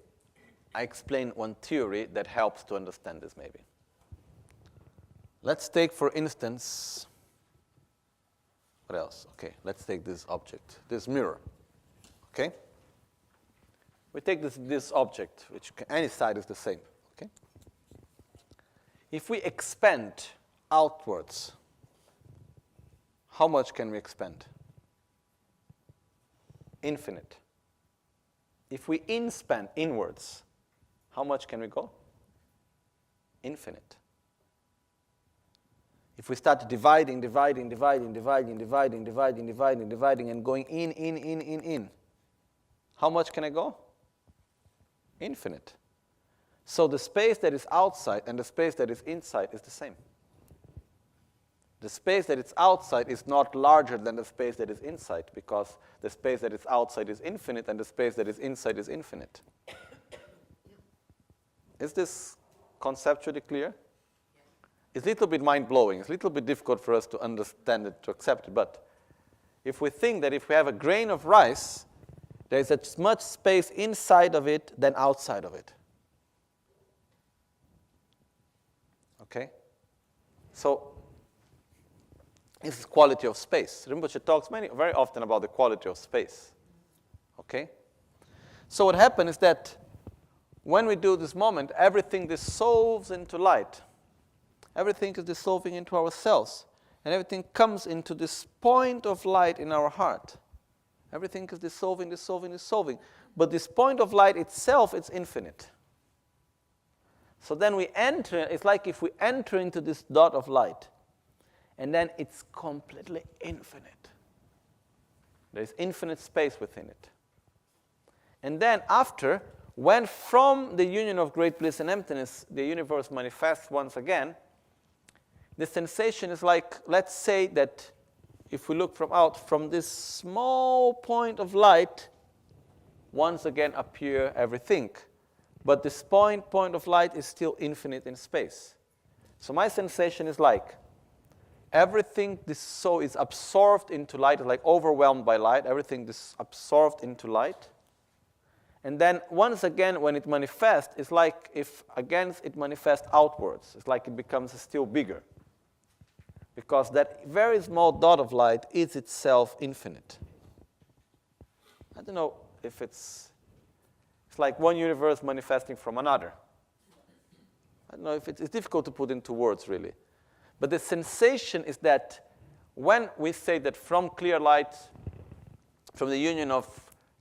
I explain one theory that helps to understand this maybe. Let's take, for instance, what else? Okay, let's take this object, this mirror. Okay? We take this object, which any side is the same. Okay? If we expand outwards, how much can we expand? Infinite. If we expand inwards, how much can we go? Infinite. If we start dividing, and going in, how much can I go? Infinite. So the space that is outside and the space that is inside is the same. The space that is outside is not larger than the space that is inside, because the space that is outside is infinite and the space that is inside is infinite. Is this conceptually clear? It's a little bit mind-blowing. It's a little bit difficult for us to understand it, to accept it. But if we think that if we have a grain of rice, there is as much space inside of it than outside of it. Okay? So, this is quality of space. Rinpoche talks very often about the quality of space. Okay? So what happens is that when we do this moment, everything dissolves into light. Everything is dissolving into ourselves. And everything comes into this point of light in our heart. Everything is dissolving, dissolving, dissolving. But this point of light itself, it's infinite. So then we enter, it's like if we enter into this dot of light, and then it's completely infinite. There's infinite space within it. And then after, when from the union of great bliss and emptiness, the universe manifests once again, the sensation is like, let's say that if we look from this small point of light, once again appear everything. But this point of light is still infinite in space. So my sensation is like, everything is absorbed into light, like overwhelmed by light, everything is absorbed into light. And then once again, when it manifests, it's like if again it manifests outwards. It's like it becomes still bigger. Because that very small dot of light is itself infinite. I don't know if it's like one universe manifesting from another. I don't know if it's difficult to put into words, really. But the sensation is that when we say that from clear light, from the union of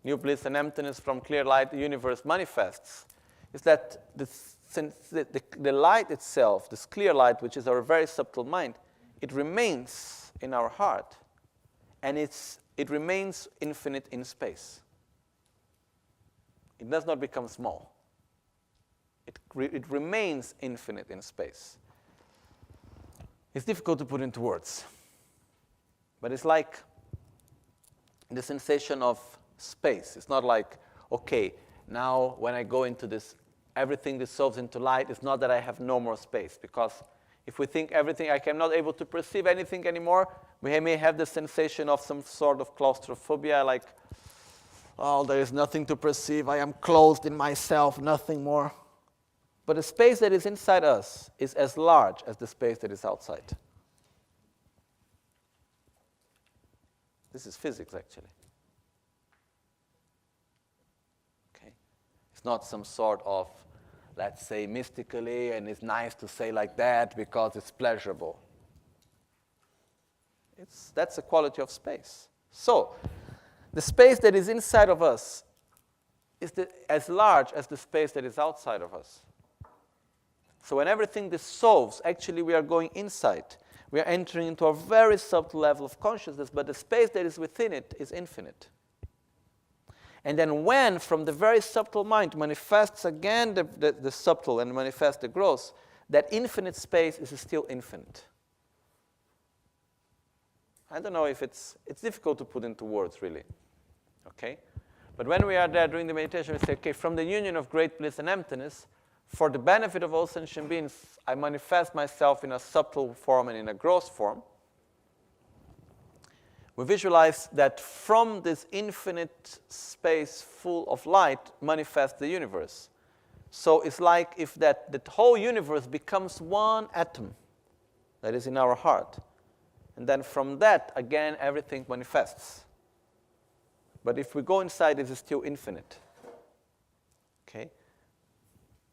new bliss and emptiness, from clear light, the universe manifests, is that the light itself, this clear light, which is our very subtle mind, it remains in our heart, and it remains infinite in space. It does not become small. It remains infinite in space. It's difficult to put into words. But it's like the sensation of space. It's not like, okay, now when I go into this, everything dissolves into light. It's not that I have no more space. Because if we think everything, I am not able to perceive anything anymore, we may have the sensation of some sort of claustrophobia, like, oh, there is nothing to perceive. I am closed in myself, nothing more. But the space that is inside us is as large as the space that is outside. This is physics, actually. Okay? It's not some sort of, let's say, mystically, and it's nice to say like that because it's pleasurable. That's the quality of space. So, the space that is inside of us is as large as the space that is outside of us. So when everything dissolves, actually we are going inside. We are entering into a very subtle level of consciousness, but the space that is within it is infinite. And then when, from the very subtle mind, manifests again the subtle and manifests the gross, that infinite space is still infinite. I don't know if it's difficult to put into words, really. Okay? But when we are there doing the meditation, we say, okay, from the union of great bliss and emptiness, for the benefit of all sentient beings, I manifest myself in a subtle form and in a gross form. We visualize that from this infinite space full of light manifests the universe. So it's like if the whole universe becomes one atom that is in our heart. And then from that, again, everything manifests. But if we go inside, it is still infinite. Okay?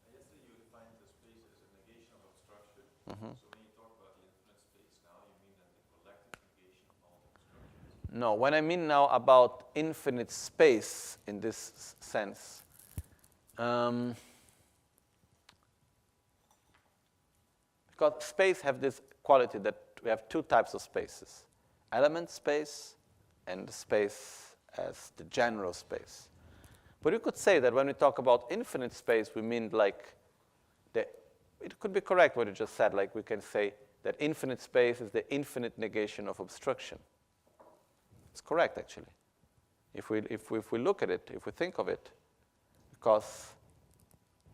Yesterday you defined the space as a negation of obstruction. Mm-hmm. So when you talk about the infinite space now, you mean that the collective negation of all obstructions? No, when I mean now about infinite space in this sense, because space have this quality that we have two types of spaces: element space and space as the general space. But you could say that when we talk about infinite space, we mean like, it could be correct what you just said, like we can say that infinite space is the infinite negation of obstruction. It's correct, actually. If we look at it, if we think of it, because,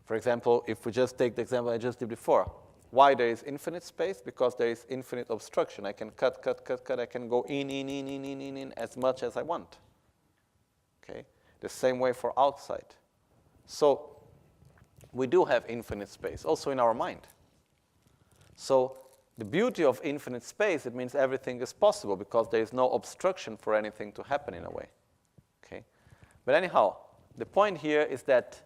for example, if we just take the example I just did before, why there is infinite space? Because there is infinite obstruction. I can cut. I can go in as much as I want. Okay? The same way for outside. So we do have infinite space, also in our mind. So the beauty of infinite space, it means everything is possible because there is no obstruction for anything to happen in a way. Okay? But anyhow, the point here is that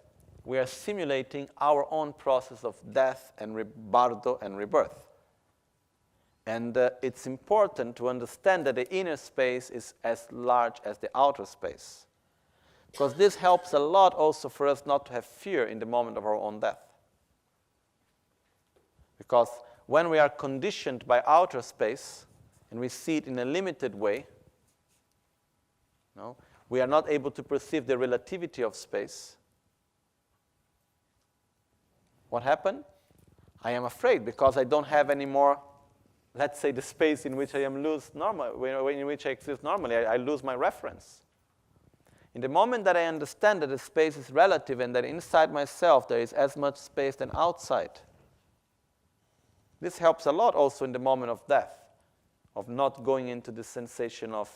we are simulating our own process of death and bardo and rebirth. And it's important to understand that the inner space is as large as the outer space. Because this helps a lot also for us not to have fear in the moment of our own death. Because when we are conditioned by outer space, and we see it in a limited way, no, we are not able to perceive the relativity of space. What happened? I am afraid because I don't have any more, let's say, the space in which I am in which I exist normally. I lose my reference. In the moment that I understand that the space is relative and that inside myself there is as much space than outside, this helps a lot also in the moment of death, of not going into the sensation of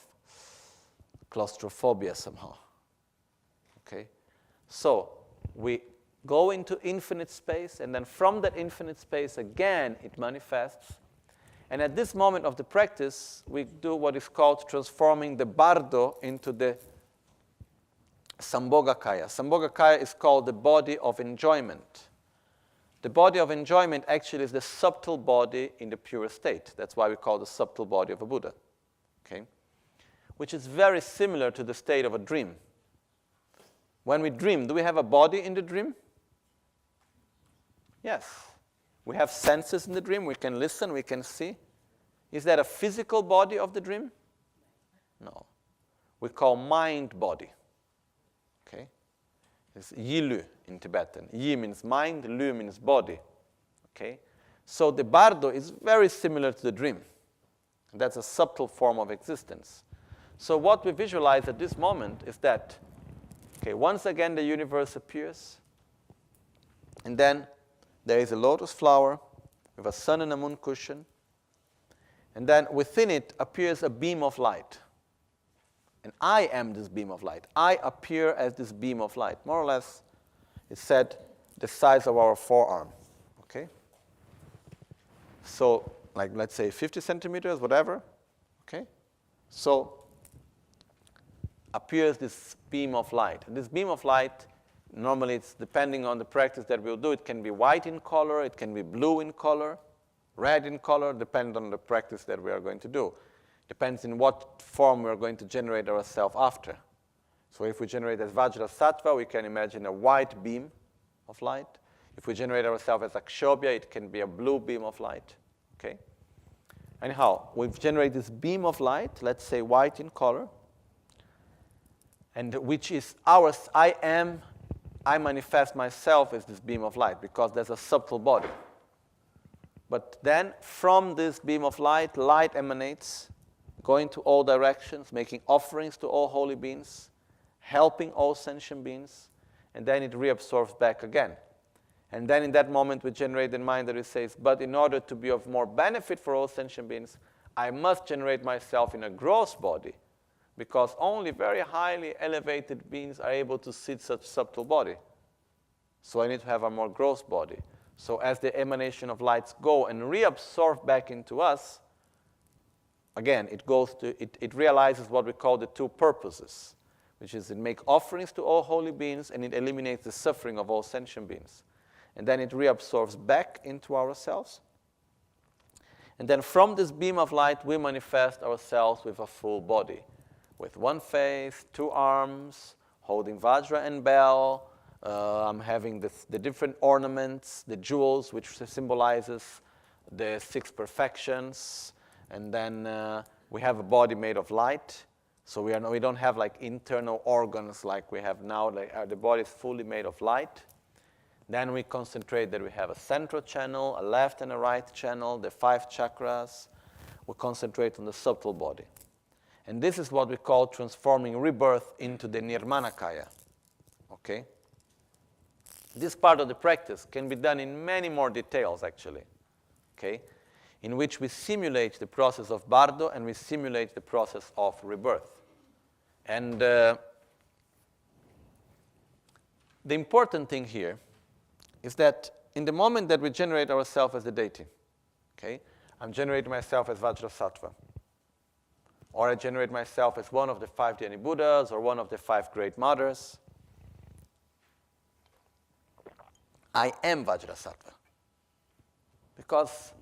claustrophobia somehow. Okay? So, we go into infinite space, and then from that infinite space again it manifests. And at this moment of the practice, we do what is called transforming the bardo into the Sambhogakaya. Sambhogakaya is called the body of enjoyment. The body of enjoyment actually is the subtle body in the pure state. That's why we call the subtle body of a Buddha. Okay? Which is very similar to the state of a dream. When we dream, do we have a body in the dream? Yes. We have senses in the dream. We can listen, we can see. Is that a physical body of the dream? No. We call mind body. Okay? It's yilu in Tibetan. Yi means mind, lu means body. Okay? So the bardo is very similar to the dream. That's a subtle form of existence. So what we visualize at this moment is that, okay, once again the universe appears, and then there is a lotus flower with a sun and a moon cushion, and then within it appears a beam of light. And I am this beam of light. I appear as this beam of light. More or less, it's said the size of our forearm. Okay? So, like, let's say 50 centimeters, whatever. Okay? So, appears this beam of light. And this beam of light, normally it's depending on the practice that we'll do. It can be white in color, it can be blue in color, red in color, depending on the practice that we are going to do. Depends in what form we are going to generate ourselves after. So if we generate as Vajrasattva, we can imagine a white beam of light. If we generate ourselves as Akshobhya, it can be a blue beam of light. Okay? Anyhow, we've generated this beam of light, let's say white in color, and which is ours. I manifest myself as this beam of light because there's a subtle body. But then from this beam of light, light emanates, going to all directions, making offerings to all holy beings, helping all sentient beings, and then it reabsorbs back again. And then in that moment we generate the mind that it says, but in order to be of more benefit for all sentient beings, I must generate myself in a gross body, because only very highly elevated beings are able to see such subtle body. So I need to have a more gross body. So as the emanation of lights go and reabsorb back into us, again, it realizes what we call the two purposes, which is it makes offerings to all holy beings and it eliminates the suffering of all sentient beings. And then it reabsorbs back into ourselves. And then from this beam of light, we manifest ourselves with a full body, with one face, two arms, holding Vajra and bell. I'm having the different ornaments, the jewels, which symbolizes the 6 perfections. And then we have a body made of light. So we don't have like internal organs like we have now. The body is fully made of light. Then we concentrate that we have a central channel, a left and a right channel, the 5 chakras. We concentrate on the subtle body. And this is what we call transforming rebirth into the Nirmanakaya. Okay? This part of the practice can be done in many more details, actually. Okay? In which we simulate the process of bardo and we simulate the process of rebirth. And the important thing here is that in the moment that we generate ourselves as the deity, okay, I'm generating myself as Vajrasattva, or I generate myself as one of the 5 Dhyani Buddhas or one of the 5 great mothers, I am Vajrasattva. Because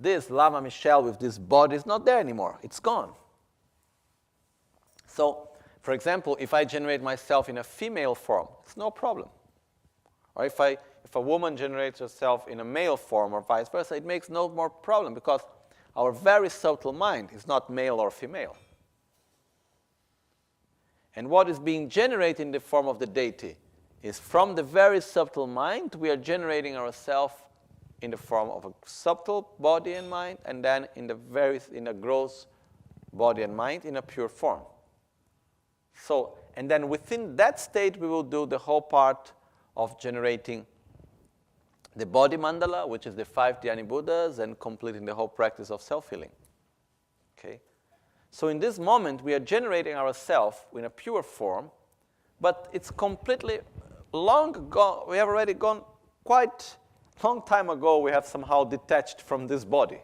this Lama Michel with this body is not there anymore. It's gone. So, for example, if I generate myself in a female form, it's no problem. Or if a woman generates herself in a male form or vice versa, it makes no more problem because our very subtle mind is not male or female. And what is being generated in the form of the deity is from the very subtle mind, we are generating ourselves in the form of a subtle body and mind, and then in a gross body and mind in a pure form. So, and then within that state, we will do the whole part of generating the body mandala, which is the 5 Dhyani Buddhas, and completing the whole practice of self-healing. Okay? So in this moment, we are generating ourselves in a pure form, but it's completely long ago. We have already gone quite long time ago. We have somehow detached from this body.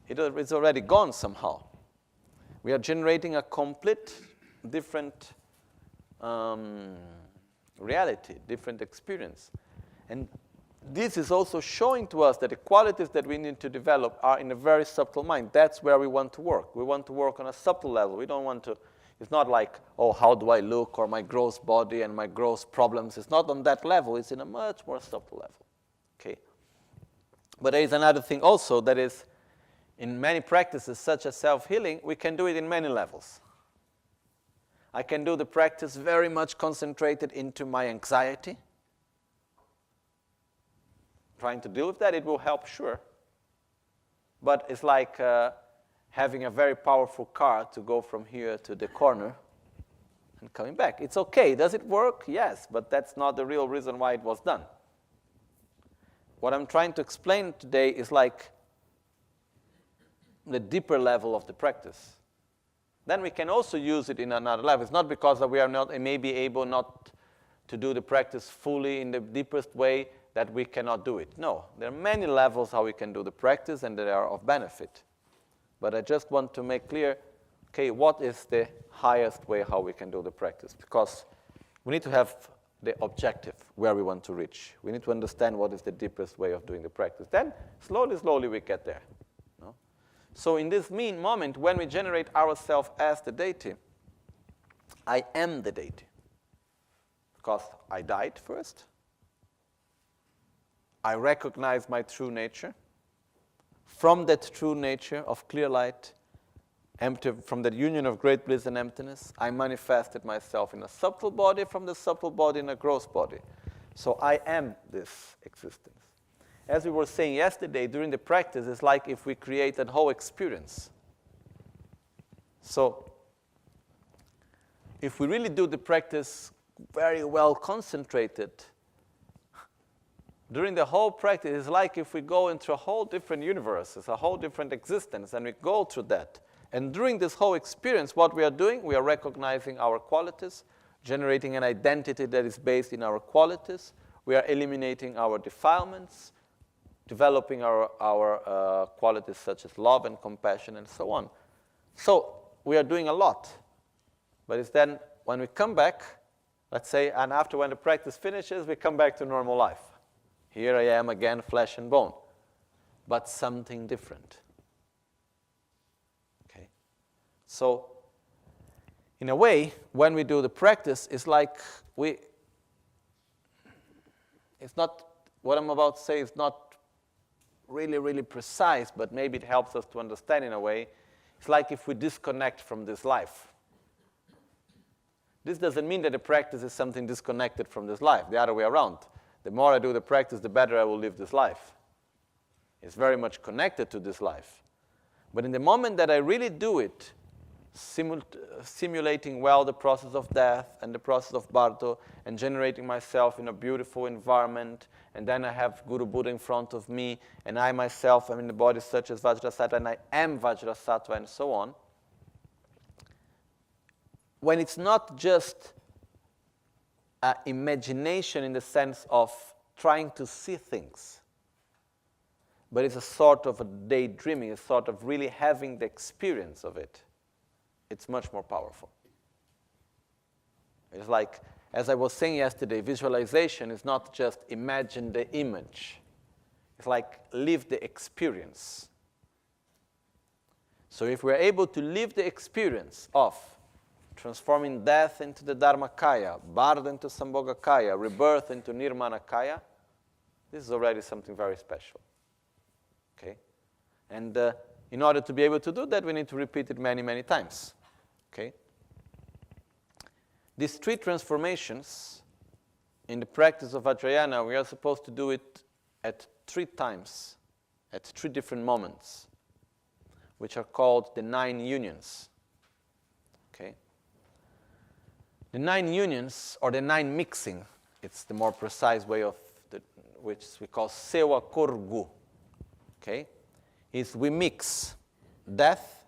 It's already gone somehow. We are generating a complete different reality, different experience. And this is also showing to us that the qualities that we need to develop are in a very subtle mind. That's where we want to work. We want to work on a subtle level. We don't want to, it's not like, oh, how do I look, or my gross body and my gross problems. It's not on that level. It's in a much more subtle level. Okay? But there is another thing also, that is, in many practices, such as self-healing, we can do it in many levels. I can do the practice very much concentrated into my anxiety. Trying to deal with that, it will help, sure. But it's like having a very powerful car to go from here to the corner and coming back. It's okay. Does it work? Yes, but that's not the real reason why it was done. What I'm trying to explain today is like the deeper level of the practice. Then we can also use it in another level. It's not because we are not maybe able not to do the practice fully in the deepest way that we cannot do it. No, there are many levels how we can do the practice, and they are of benefit. But I just want to make clear, okay, what is the highest way how we can do the practice? Because we need to have the objective where we want to reach. We need to understand what is the deepest way of doing the practice. Then, slowly, slowly we get there. No? So in this mean moment, when we generate ourselves as the deity, I am the deity. Because I died first. I recognize my true nature. From that true nature of clear light, empty, from that union of great bliss and emptiness, I manifested myself in a subtle body, from the subtle body in a gross body. So I am this existence. As we were saying yesterday, during the practice, it's like if we create a whole experience. So if we really do the practice very well concentrated, during the whole practice, it's like if we go into a whole different universe, it's a whole different existence, and we go through that. And during this whole experience, what we are doing, we are recognizing our qualities, generating an identity that is based in our qualities. We are eliminating our defilements, developing our qualities such as love and compassion and so on. So we are doing a lot. But it's then when we come back, let's say, and after when the practice finishes, we come back to normal life. Here I am again, flesh and bone, but something different. Okay? So, in a way, when we do the practice, it's like it's not, what I'm about to say is not really, really precise, but maybe it helps us to understand in a way. It's like if we disconnect from this life. This doesn't mean that the practice is something disconnected from this life, the other way around. The more I do the practice, the better I will live this life. It's very much connected to this life. But in the moment that I really do it, simulating well the process of death and the process of Bardo, and generating myself in a beautiful environment, and then I have Guru Buddha in front of me, and I myself am in the body such as Vajrasattva, and I am Vajrasattva, and so on. When it's not just imagination in the sense of trying to see things, but it's a sort of a daydreaming, a sort of really having the experience of it. It's much more powerful. It's like, as I was saying yesterday, visualization is not just imagine the image. It's like live the experience. So if we're able to live the experience of transforming death into the Dharmakaya, Bardo into Sambhogakaya, rebirth into Nirmanakaya, this is already something very special. Okay? And in order to be able to do that, we need to repeat it many, many times. Okay? These 3 transformations, in the practice of Vajrayana, we are supposed to do it at 3 times, at 3 different moments, which are called the 9 unions. Okay? The 9 unions, or the 9 mixing, it's the more precise way of which we call Sewa Korgu. Okay? Is we mix death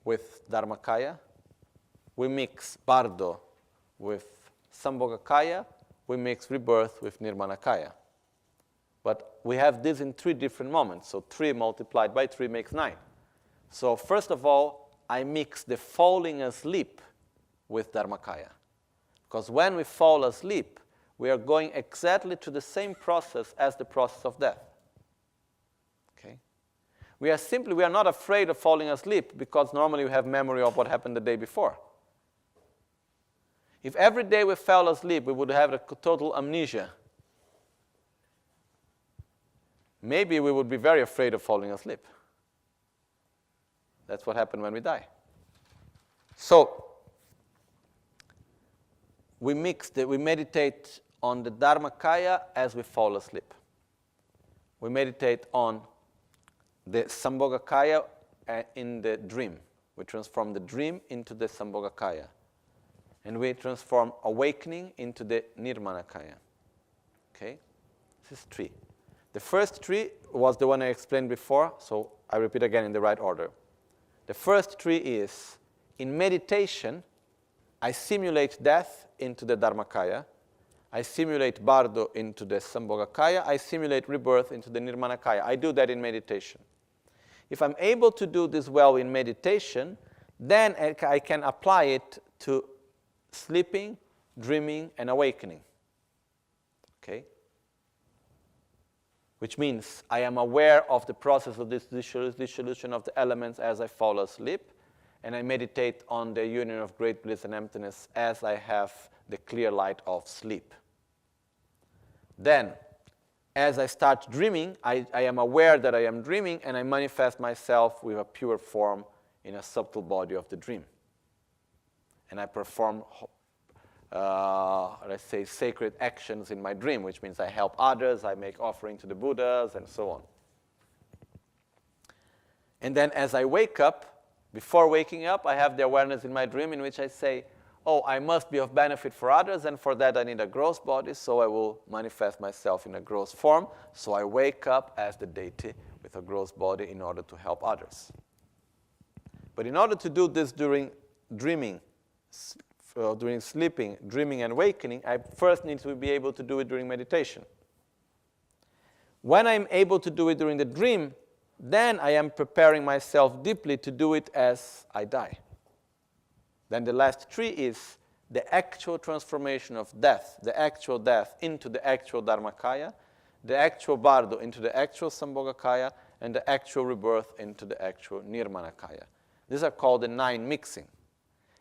with Dharmakaya, we mix Bardo with Sambhogakaya, we mix rebirth with Nirmanakaya. But we have this in 3 different moments, so 3 multiplied by 3 makes 9. So first of all, I mix the falling asleep with Dharmakaya. Because when we fall asleep, we are going exactly to the same process as the process of death. Okay? We are not afraid of falling asleep because normally we have memory of what happened the day before. If every day we fell asleep, we would have a total amnesia. Maybe we would be very afraid of falling asleep. That's what happened when we die. So, we meditate on the Dharmakaya as we fall asleep. We meditate on the Sambhogakaya in the dream. We transform the dream into the Sambhogakaya. And we transform awakening into the Nirmanakaya. Okay? This is 3. The first 3 was the one I explained before, so I repeat again in the right order. The first 3 is, in meditation, I simulate death into the Dharmakaya, I simulate Bardo into the Sambhogakaya, I simulate rebirth into the Nirmanakaya. I do that in meditation. If I'm able to do this well in meditation, then I can apply it to sleeping, dreaming, and awakening. Okay? Which means I am aware of the process of this dissolution of the elements as I fall asleep, and I meditate on the union of great bliss and emptiness as I have the clear light of sleep. Then, as I start dreaming, I am aware that I am dreaming, and I manifest myself with a pure form in a subtle body of the dream. And I perform, let's say, sacred actions in my dream, which means I help others, I make offering to the Buddhas, and so on. And then as I wake up, before waking up, I have the awareness in my dream in which I say, oh, I must be of benefit for others, and for that I need a gross body, so I will manifest myself in a gross form. So I wake up as the deity with a gross body in order to help others. But in order to do this during dreaming, during sleeping, dreaming, and awakening, I first need to be able to do it during meditation. When I'm able to do it during the dream, then I am preparing myself deeply to do it as I die. Then the last 3 is the actual transformation of death, the actual death into the actual Dharmakaya, the actual Bardo into the actual Sambhogakaya, and the actual rebirth into the actual Nirmanakaya. These are called the 9 mixing.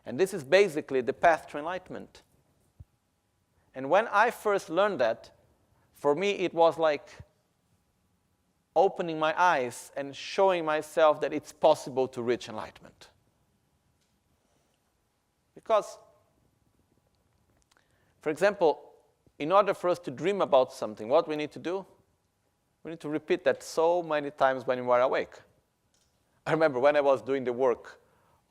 And this is basically the path to enlightenment. And when I first learned that, for me it was like opening my eyes and showing myself that it's possible to reach enlightenment. Because, for example, in order for us to dream about something, what we need to do? We need to repeat that so many times when we are awake. I remember when I was doing the work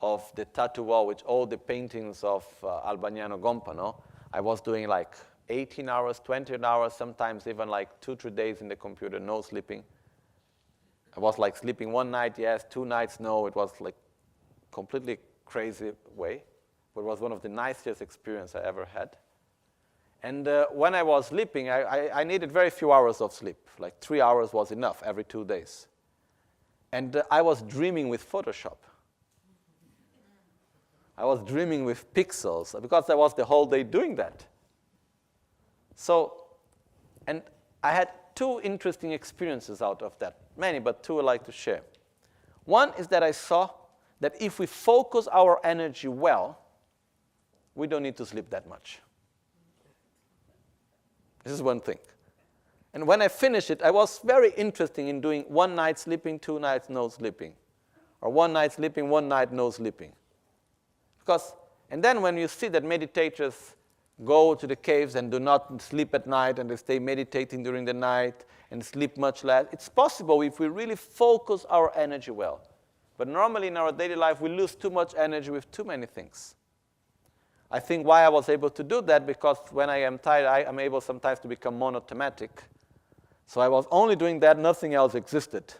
of the tattoo wall with all the paintings of Albagnano Gompano, I was doing like 18 hours, 20 hours, sometimes even like 2-3 days in the computer, no sleeping. I was like sleeping 1 night, yes, 2 nights, no. It was like completely crazy way. But it was one of the nicest experiences I ever had. And when I was sleeping, I needed very few hours of sleep. Like 3 hours was enough every 2 days. And I was dreaming with Photoshop. I was dreaming with pixels because I was the whole day doing that. So, and I had two interesting experiences out of that. Many, but two I'd like to share. One is that I saw that if we focus our energy well, we don't need to sleep that much. This is one thing. And when I finished it, I was very interested in doing 1 night sleeping, 2 nights no sleeping. Or 1 night sleeping, 1 night no sleeping. And then when you see that meditators go to the caves and do not sleep at night and they stay meditating during the night and sleep much less, it's possible if we really focus our energy well. But normally in our daily life, we lose too much energy with too many things. I think why I was able to do that, because when I am tired, I am able sometimes to become monothematic. So I was only doing that, nothing else existed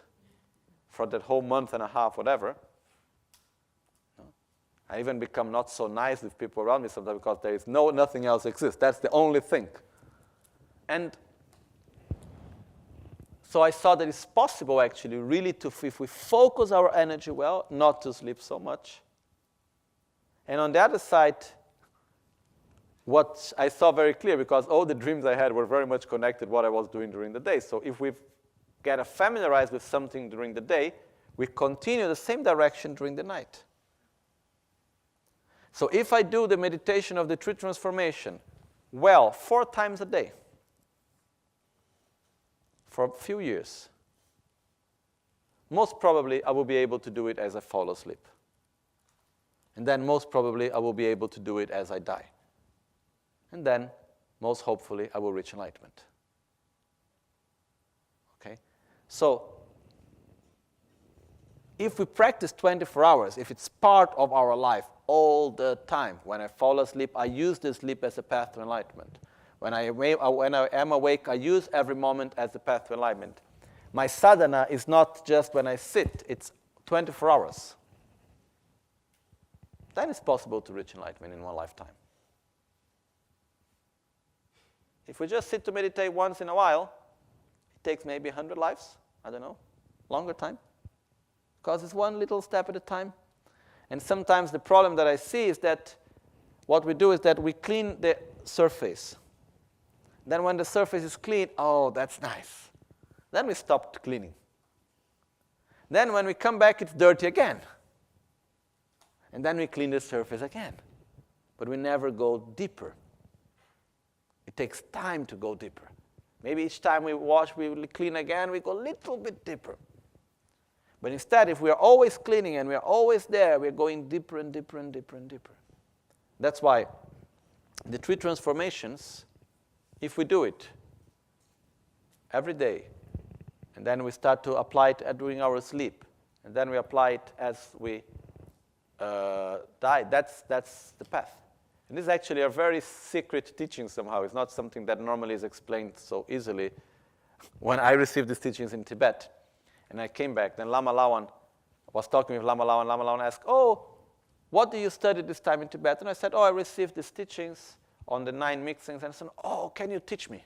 for that whole month and a half, whatever. I even become not so nice with people around me sometimes because there is nothing else exists. That's the only thing. And so I saw that it's possible actually really if we focus our energy well, not to sleep so much. And on the other side, what I saw very clear, because all the dreams I had were very much connected to what I was doing during the day. So if we get familiarized with something during the day, we continue the same direction during the night. So if I do the meditation of the tree transformation well 4 times a day for a few years, most probably I will be able to do it as I fall asleep. And then most probably I will be able to do it as I die. And then, most hopefully, I will reach enlightenment. Okay? So, if we practice 24 hours, if it's part of our life all the time, when I fall asleep, I use the sleep as a path to enlightenment. When I am awake, I use every moment as a path to enlightenment. My sadhana is not just when I sit, it's 24 hours. Then it's possible to reach enlightenment in one lifetime. If we just sit to meditate once in a while, it takes maybe 100 lives, I don't know, longer time. Because it's one little step at a time. And sometimes the problem that I see is that what we do is that we clean the surface. Then when the surface is clean, oh, that's nice. Then we stop cleaning. Then when we come back, it's dirty again. And then we clean the surface again. But we never go deeper. It takes time to go deeper. Maybe each time we wash, we clean again, we go a little bit deeper. But instead, if we are always cleaning and we are always there, we are going deeper and deeper and deeper and deeper. That's why the 3 transformations, if we do it every day, and then we start to apply it during our sleep, and then we apply it as we die, that's the path. And this is actually a very secret teaching somehow. It's not something that normally is explained so easily. When I received these teachings in Tibet, and I came back, then Lama Lawan was talking with Lama Lawan. Lama Lawan asked, oh, what do you study this time in Tibet? And I said, oh, I received these teachings on the 9 mixings. And I said, oh, can you teach me?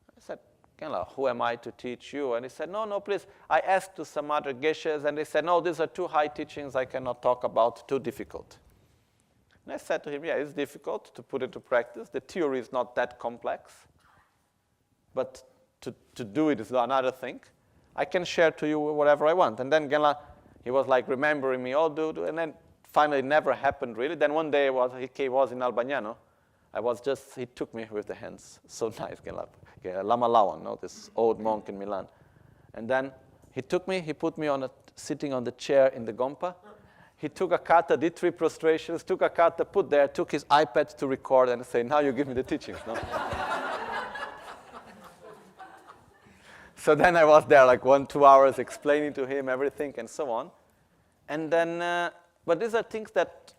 I said, Genla, who am I to teach you? And he said, no, please. I asked to some other geshes, and they said, no, these are too high teachings I cannot talk about, too difficult. And I said to him, yeah, it's difficult to put into practice. The theory is not that complex. But to do it is another thing. I can share to you whatever I want. And then Genla, he was like remembering me, oh, do. And then finally it never happened really. Then one day he was in Albagnano. He took me with the hands. So nice, Genla. Lama Lawan, this old monk in Milan. And then he took me, he put me sitting on the chair in the Gompa. He took a kata, did 3 prostrations, took a kata, put there, took his iPad to record and say, now you give me the teachings. No? So then I was there like 1-2 hours explaining to him everything and so on. And then, but these are things that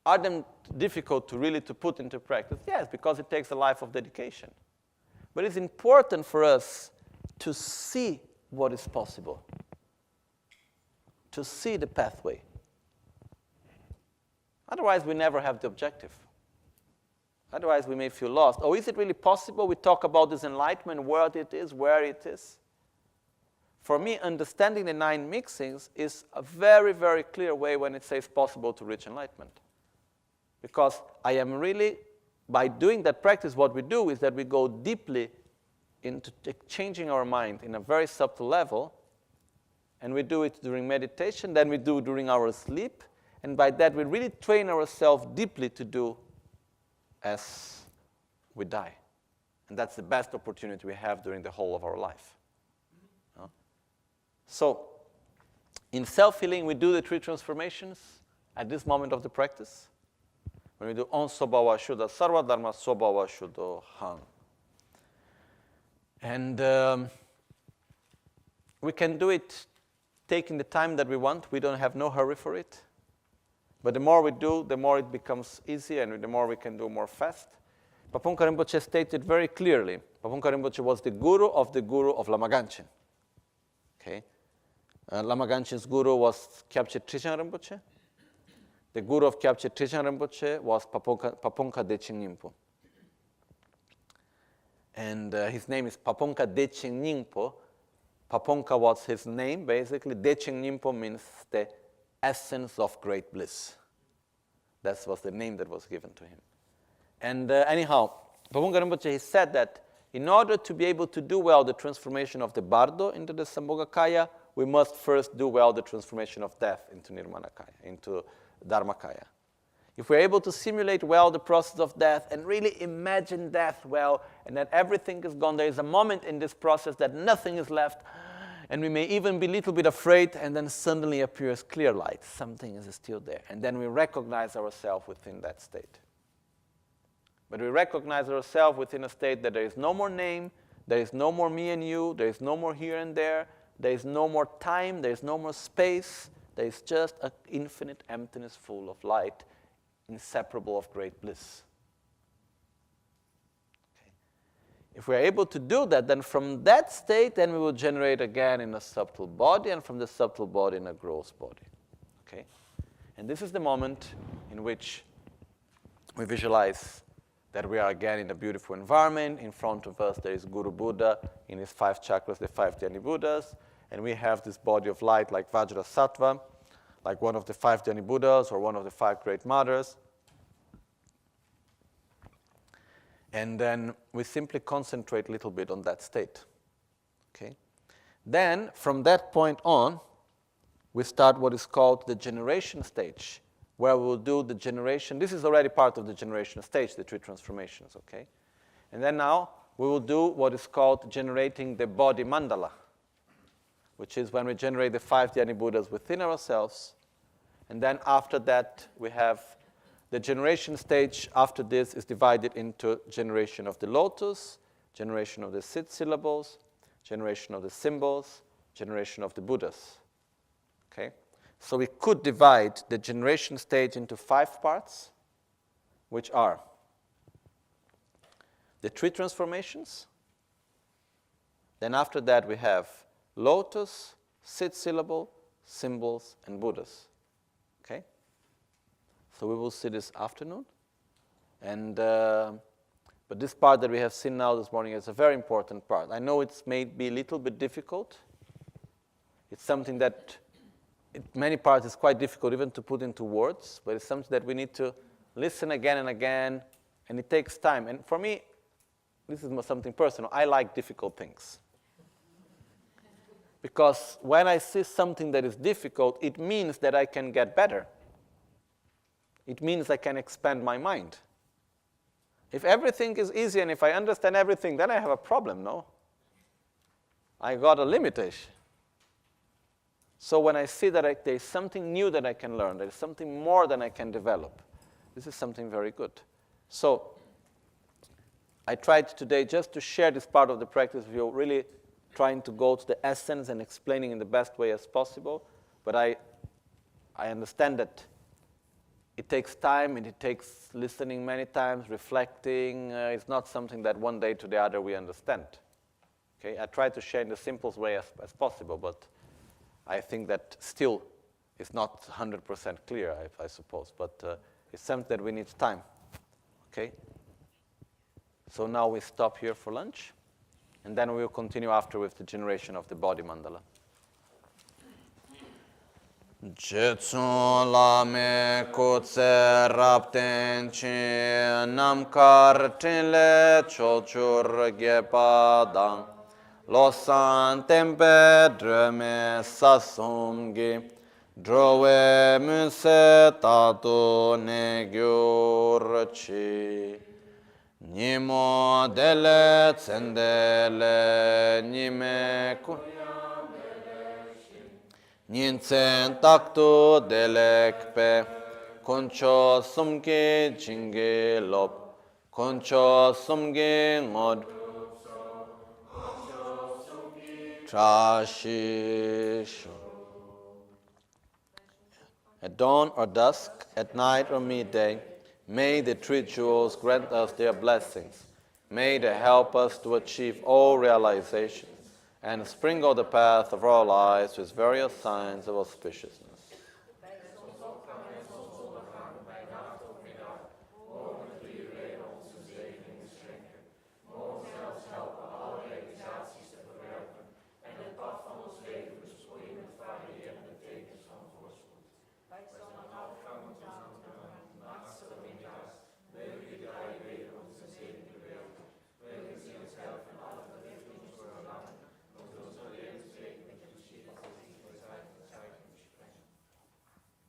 are them difficult to really put into practice? Yes, because it takes a life of dedication. But it's important for us to see what is possible, to see the pathway. Otherwise, we never have the objective. Otherwise, we may feel lost. Oh, is it really possible? We talk about this enlightenment, what it is, where it is. For me, understanding the 9 mixings is a very, very clear way when it says possible to reach enlightenment. Because I am really by doing that practice, what we do is that we go deeply into changing our mind in a very subtle level, and we do it during meditation, then we do it during our sleep, and by that we really train ourselves deeply to do as we die. And that's the best opportunity we have during the whole of our life. So, in self-healing, we do the 3 transformations at this moment of the practice. When we do On Sobhava Shuddha Sarva Dharma Sobhava Shuddho Han. And we can do it taking the time that we want. We don't have no hurry for it. But the more we do, the more it becomes easy, and the more we can do more fast. Paponka Rinpoche stated very clearly, Paponka Rinpoche was the guru of Lama Ganchen. Okay? Lama Ganchen's guru was Kyabche Trishan Rinpoche. The guru of Kyabche Trishan Rinpoche was Paponka Decheng Nyingpo. And his name is Paponka Decheng Nyingpo. Paponka was his name, basically. Decheng Nyingpo means the essence of great bliss. That was the name that was given to him. And anyhow, Paponka Rinpoche, he said that in order to be able to do well the transformation of the bardo into the Sambhogakaya, we must first do well the transformation of death into Nirmanakaya, into Dharmakaya. If we're able to simulate well the process of death and really imagine death well and that everything is gone, there is a moment in this process that nothing is left, and we may even be a little bit afraid, and then suddenly appears clear light. Something is still there. And then we recognize ourselves within that state. But we recognize ourselves within a state that there is no more name, there is no more me and you, there is no more here and there is no more time, there is no more space, there is just an infinite emptiness full of light, inseparable of great bliss. Okay. If we are able to do that, then from that state, then we will generate again in a subtle body, and from the subtle body in a gross body. Okay? And this is the moment in which we visualize that we are again in a beautiful environment. In front of us there is Guru Buddha in his 5 chakras, the 5 Dhyani Buddhas, and we have this body of light like Vajrasattva, like one of the 5 Dhyani Buddhas or one of the 5 great mothers. And then we simply concentrate a little bit on that state. Okay? Then, from that point on, we start what is called the generation stage, where we will do the generation. This is already part of the generation stage, the 3 transformations, okay? And then now we will do what is called generating the body mandala, which is when we generate the 5 Dhyani Buddhas within ourselves. And then after that, we have the generation stage. After this is divided into generation of the lotus, generation of the 6 syllables, generation of the symbols, generation of the Buddhas, okay? So we could divide the generation stage into 5 parts, which are the 3 transformations. Then after that we have lotus, 6 syllable, symbols, and Buddhas. Okay? So we will see this afternoon. And but this part that we have seen now this morning is a very important part. I know it's may be a little bit difficult. It's something that many parts is quite difficult even to put into words, but it's something that we need to listen again and again, and it takes time. And for me, this is something personal. I like difficult things. Because when I see something that is difficult, it means that I can get better. It means I can expand my mind. If everything is easy and if I understand everything, then I have a problem, no? I got a limitation. So when I see that there's something new that I can learn, there's something more that I can develop, this is something very good. So I tried today just to share this part of the practice with you, really trying to go to the essence and explaining in the best way as possible. But I understand that it takes time and it takes listening many times, reflecting. It's not something that one day to the other we understand. Okay? I try to share in the simplest way as possible, but I think that still it's not 100% clear, I suppose, but it's something that we need time, okay? So now we stop here for lunch, and then we will continue after with the generation of the body mandala. Jetsun Lama Kutse Rapten Chi Namkar Tinle Cholchur Gepadang Losan Tempe Dreme Sasumgi Drove Muse Tatu Negyurchi Nimo Dele Tsendele Nime Ninsen taktu delekpe, koncho sumge jinge lop, koncho sumge ngod, trashisho. At dawn or dusk, at night or midday, may the three jewels grant us their blessings. May they help us to achieve all realizations and sprinkle the path of our lives with various signs of auspiciousness.